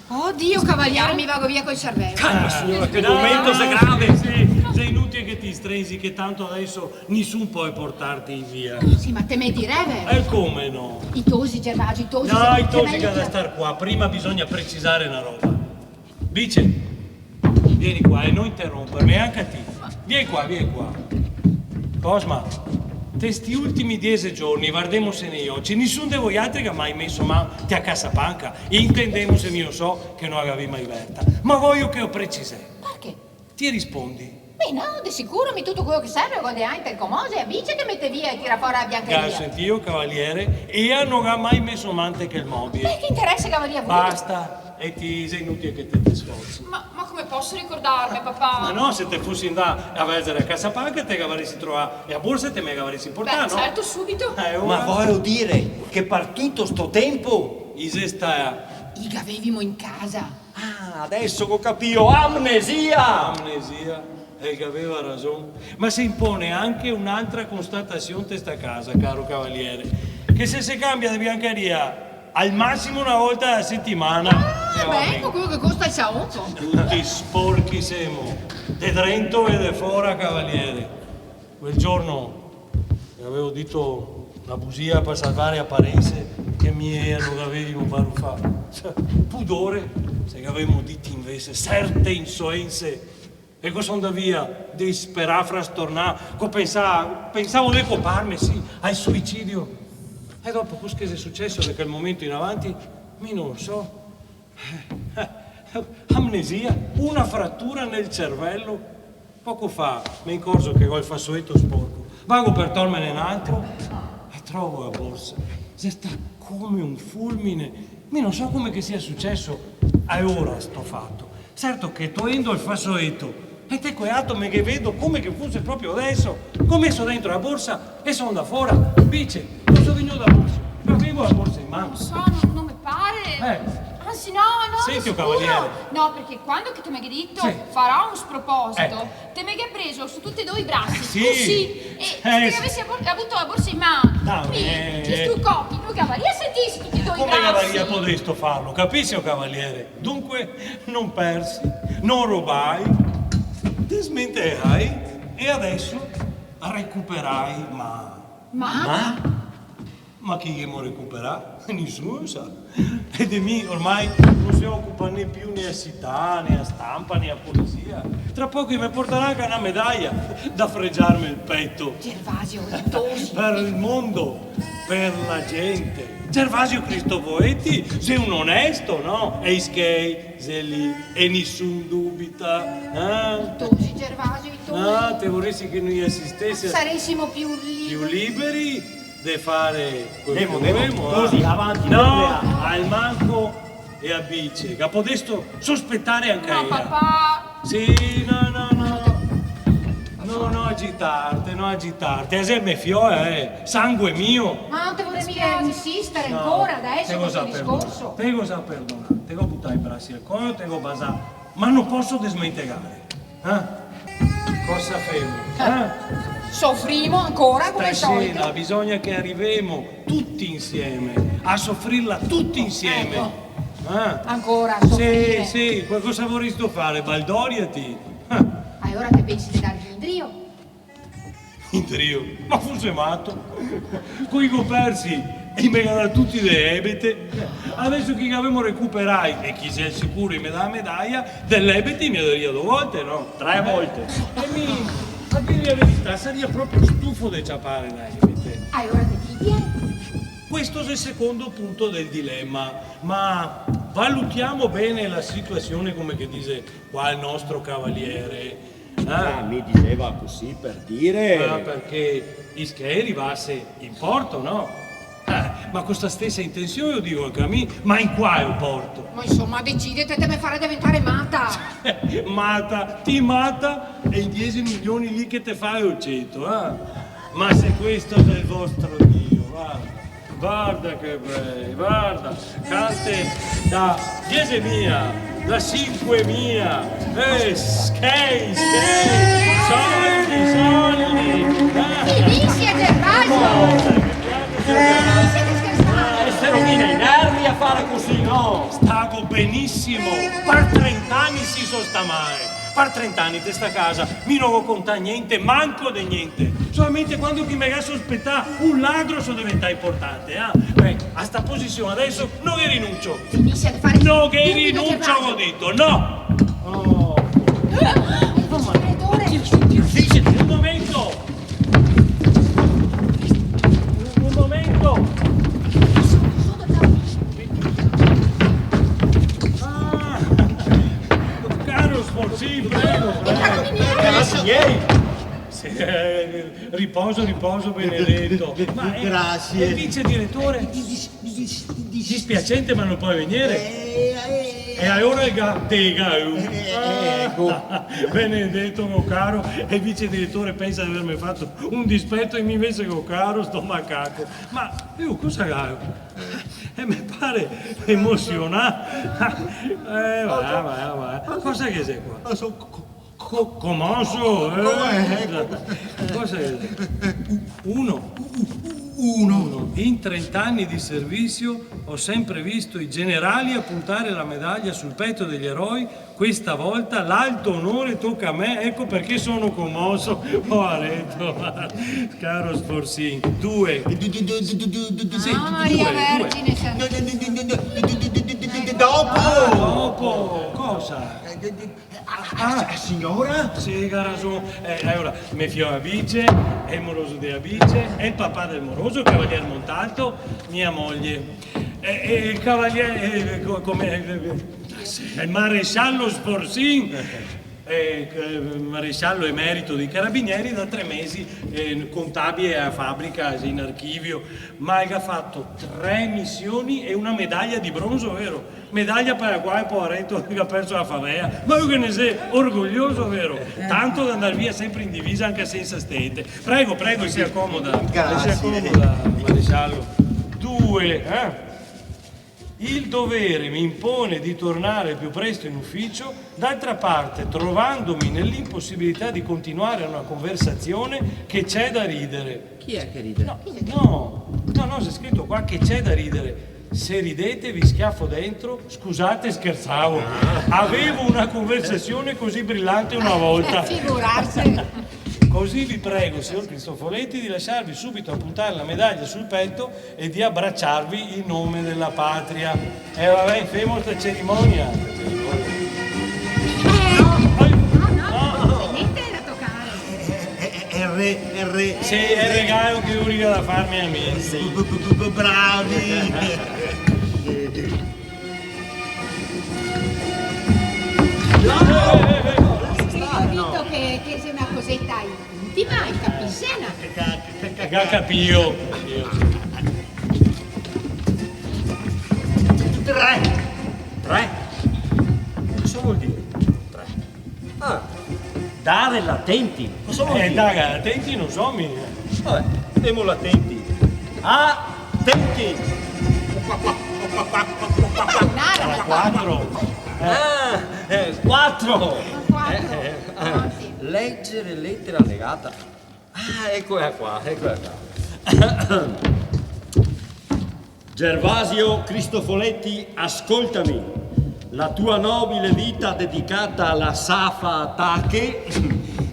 Oddio, cavaliere, mi vago via col cervello. Calma signora, che No, momento se grave. Sì, sei inutile che ti stresi che tanto adesso nessuno può portarti via. Sì, ma te me direve. E come no? I tosi, Gervasio, i tosi. No, i se tosi meglio che da che- star qua, prima bisogna precisare una roba. Bice, vieni qua e non interrompermi, anche a te. Vieni qua. Cosma, questi ultimi 10 giorni, guardemosene oggi, nessuno di voi altri che ha mai messo mano a casa panca. Intendemo se io so che non avevi mai verta. Ma voglio che ho precise. Perché? Ti rispondi. Beh, no, di sicuro mi tutto quello che serve quando hai per comose, avvice che mette via e tira fuori la Che biancheria. sentio, cavaliere, e non ha mai messo mante che il mobile. Beh, che interessa cavaliere a voi? Basta, e ti sei inutile che te sforzi. Ma come posso ricordarmi, papà? Ma no, se te fossi andato a vedere a casa panca, te che avresti trovato e a borsa te me che avresti Beh, portato, no? certo, subito. Ora, Ma voglio dire che per tutto sto tempo. Ise sta I avevimo in casa. Ah, adesso ho capito, amnesia. amnesia e che aveva ragione. Ma si impone anche un'altra constatazione di sta casa, caro cavaliere, che se si cambia di biancheria al massimo una volta alla settimana. Ah, beh, ecco quello che costa il saonzo. Tutti sporchi siamo, de dentro e de fora, cavaliere. Quel giorno mi avevo detto una bugia per salvare apparenze che mi erano avevamo baruffato. Pudore, se che avevamo detto invece certe insoenze. E che sono da via di sperare frastornare, pensavo di coparmi, sì, al suicidio. E dopo, cosa che è successo da quel momento in avanti, mi non lo so. Amnesia, una frattura nel cervello. Poco fa mi accorgo che ho il fazzoletto sporco. Vago per tornare in altro e trovo la borsa. Se sta come un fulmine. Mi non so come che sia successo. E ora sto fatto. Certo che toendo il fazzoletto e te quei atomi che vedo come che fosse proprio adesso. Ho messo dentro la borsa e sono da fuori. Bice, non sono venuto da borsa. Avevo la borsa in mano. Non so, non mi pare. Anzi, no, Senti, di sicuro. cavaliere. No, perché quando che tu mi hai detto Sì. farò un sproposito, Eh. te mi hai preso su tutti e due i bracci, Sì. così, e se te Sì. avessi avuto la borsa in mano, No, qui, eh. ti struccocchi, noi cavaliere sentissi tutti e due i Come bracci. cavaliere potesto farlo, capisci o cavaliere? Dunque non persi, non rubai, ti smenterai e adesso recuperai ma chi che mo recuperà? Nessuno sa. E di me ormai non si occupa né più né a città, né a stampa, né a polizia. Tra poco mi porterà anche una medaglia da fregiarmi il petto. Gervasio, i tosi. Per il mondo, per la gente. Gervasio Cristoforetti, sei un onesto, no? E ischei, sei lì, e nessun dubita. I tosi, Gervasio, i tosi. Ah, te vorresti che noi assistesse Saressimo più più liberi. liberi di fare quello Demo, che demo, volemo, così, avanti, no, non al manco e a bice, che potesto sospettare anche No, io. papà, Sì, no, agitarti, esempio fio, sangue mio. Ma non te vorrei mica insistere ancora adesso te con questo cosa perdona, discorso. te cosa perdona, te go buttare i bracci al collo, te go basare, ma non posso desmentegare. Cosa femo? Soffrimo ancora come al solito. Stasera bisogna che arrivemo tutti insieme, a soffrirla tutti insieme. Ecco. Ah. Ancora Sì, soffrire. sì, cosa vorresti fare? Baldoriati? E ora che pensi di dargli il drio? In trio, ma forse è matto. Coi copersi e mi da tutti le ebete. Adesso che abbiamo recuperato e chi sia sicuro mi dà la medaglia, dell'ebete mi daria 2 volte, no? 3 volte. E a dire la verità, sarebbe proprio stufo di ciapare l'ebete. E ora che ti viene? Questo è il secondo punto del dilemma, ma valutiamo bene la situazione come che dice qua il nostro cavaliere. Mi diceva così per dire. Perché Ischè arrivasse in porto, no? Ma con questa stessa intenzione io dico anche a me, ma in quale porto? Ma insomma, decidete di me fare diventare matta. Mata, ti mata e i 10 milioni lì che te fai o 100, Ma se questo è il vostro Dio, guarda che bello, guarda, cante da 10.000, da 5.000, schei, soldi. Lì siete basi. Siete scherzando. Essere mica i nervi a fare così, no? Stavo benissimo, per 30 anni si sono stamare. Per 30 anni di sta casa mi non ho contato niente, manco di niente. Solamente quando chi mi ha sospettato un ladro sono diventato importante, Beh, a sta posizione adesso non che rinuncio. Finisce di fare No che subito rinuncio, Gervasio. ho detto, no! Oh. Il direttore. Un momento! Un momento! Caro Sforzi, prego, Grazie miei. Sì, riposo, Benedetto. Ma Grazie. il vice direttore? Dispiacente, ma non puoi venire. E allora il Ecco. Benedetto, mio caro, e il vice direttore pensa di avermi fatto un dispetto e mi invece, mio caro, sto macaco. Ma io cosa gai? Mi pare emozionato. Vai. Cosa che sei qua? Commosso? Cosa è? Uno. In 30 anni di servizio ho sempre visto i generali a puntare la medaglia sul petto degli eroi. Questa volta l'alto onore tocca a me, ecco perché sono commosso. Poveretto, caro Sforsin. 2. Sì, Maria due. Vergine Santa. Dopo. Cosa? Signora? Sì, carazo. Allora, mio figlio Abice, è il moroso di Abice, è il papà del moroso, il cavaliere Montalto, mia moglie. E il cavaliere, il maresciallo Sforsin, maresciallo emerito dei carabinieri da 3 mesi, contabile a fabbrica in archivio, ma ha fatto 3 missioni e una medaglia di bronzo, vero? Medaglia per la quale poveretto che ha perso la favea, ma io che ne sei orgoglioso, vero? Tanto da andare via sempre in divisa anche senza stente. Prego, si accomoda. Grazie. Si accomoda, maresciallo. 2, Il dovere mi impone di tornare più presto in ufficio, d'altra parte, trovandomi nell'impossibilità di continuare una conversazione che c'è da ridere. Chi è che ride? No, c'è scritto qua che c'è da ridere. Se ridete vi schiaffo dentro, scusate, scherzavo. Avevo una conversazione così brillante una volta. Figurarsi. Così vi prego, signor Cristoforetti, di lasciarvi subito appuntare la medaglia sul petto e di abbracciarvi in nome della patria. E vabbè, femo sta cerimonia. No, niente da toccare. È il re. Sì, è il regalo che unica da farmi a me. Bravi. Io ho detto che sia una cosetta intima e capiscena. Che capio. 3. Cosa vuol dire? 3. Dare l'attenti. Cosa vuol dire? Dai, attenti, non so, mi. Vabbè, diamo l'attenti. Attenti. Nada. 4. 4. Quattro. Sì. leggere lettera allegata. Ah, eccola qua, eccola qua. Gervasio Cristofoletti, ascoltami. La tua nobile vita dedicata alla Safa Tache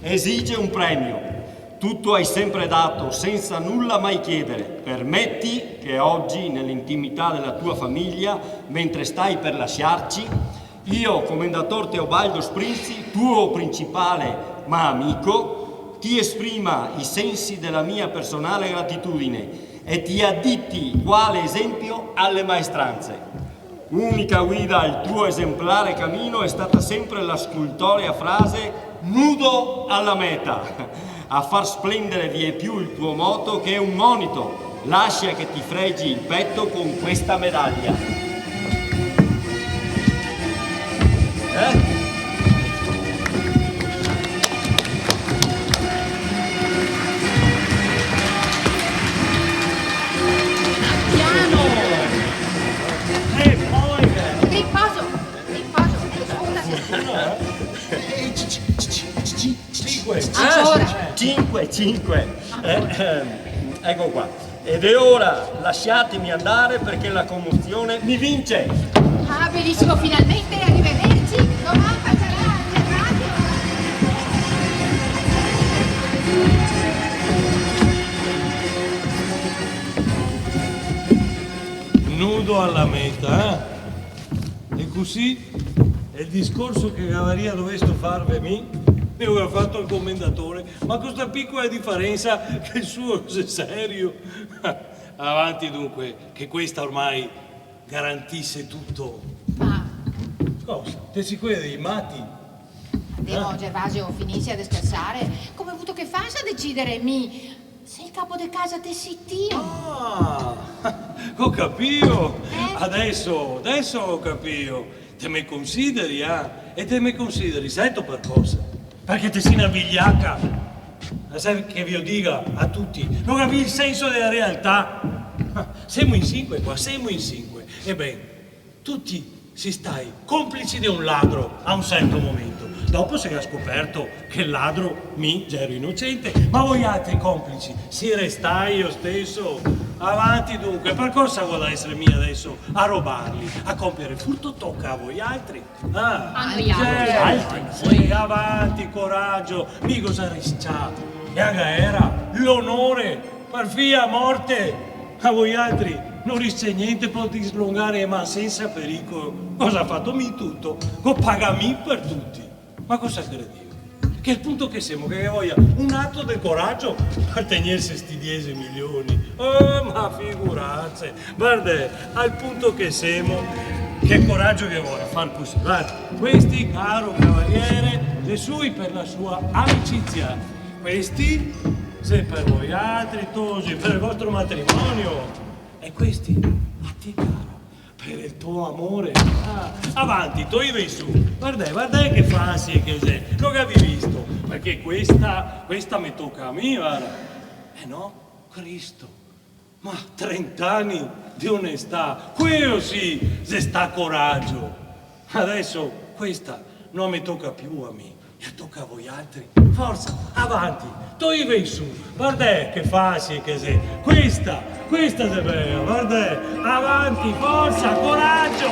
esige un premio. Tutto hai sempre dato, senza nulla mai chiedere. Permetti che oggi, nell'intimità della tua famiglia, mentre stai per lasciarci, io, commendator Teobaldo Sprinzi, tuo principale ma amico, ti esprima i sensi della mia personale gratitudine e ti additti quale esempio alle maestranze. Unica guida al tuo esemplare cammino è stata sempre la scultorea frase nudo alla meta, a far splendere vie più il tuo moto che è un monito. Lascia che ti fregi il petto con questa medaglia. Cinque. Ecco qua. Ed è ora, lasciatemi andare perché la commozione mi vince. Ah, benissimo, finalmente, arrivederci. Domani passerà il radio. Nudo alla meta, E così è il discorso che Gavaria dovesse farvi ne aveva fatto il commendatore, ma con questa piccola differenza che il suo è serio. Avanti dunque, che questa ormai garantisse tutto. Ma Cosa? Te si crede dei matti? Addio, Gervasio, finisce ad scherzare. Come ha avuto che fase a decidere se il capo di casa te sei tio? Ah, ho capito. Adesso ho capito. Te me consideri, E te me consideri, sai tu per cosa? Perché te sei una vigliacca. Sai che vi io dica a tutti, non capisci il senso della realtà. Siamo in cinque qua, siamo in cinque. Ebbene, tutti si stai complici di un ladro a un certo momento. Dopo si era scoperto che il ladro già ero innocente, ma voi altri complici si restai io stesso. Avanti dunque, per cosa vuole essere mia adesso a rubarli, a compiere furto? Tocca a voi altri. A noi altri. Altri. Sì, avanti, coraggio, mi cosa risciato. E era l'onore, per via morte. A voi altri non risce niente, potete slungare ma senza pericolo. Cosa ha fatto mi tutto? Go pagami per tutti. Ma cosa credi? Che il punto che siamo, che voglia un atto del coraggio per tenersi sti 10 milioni. Oh, ma figurate, guarda, al punto che siamo, che coraggio che vuole far così. Guarda, questi, caro cavaliere, Gesù per la sua amicizia, questi, se per voi altri, tosi, per il vostro matrimonio, e questi, a te, caro, per il tuo amore. Avanti, tu vai su. Guarda che fancy che sei. Non avevi visto, perché questa mi tocca a me, guarda. No, Cristo. Ma 30 anni di onestà, quello sì, se sta coraggio. Adesso questa non mi tocca più a me, mi tocca a voi altri. Forza, avanti, tu vai su. Guarda che facile che sei. Questa è bella, guarda. Avanti, forza, coraggio.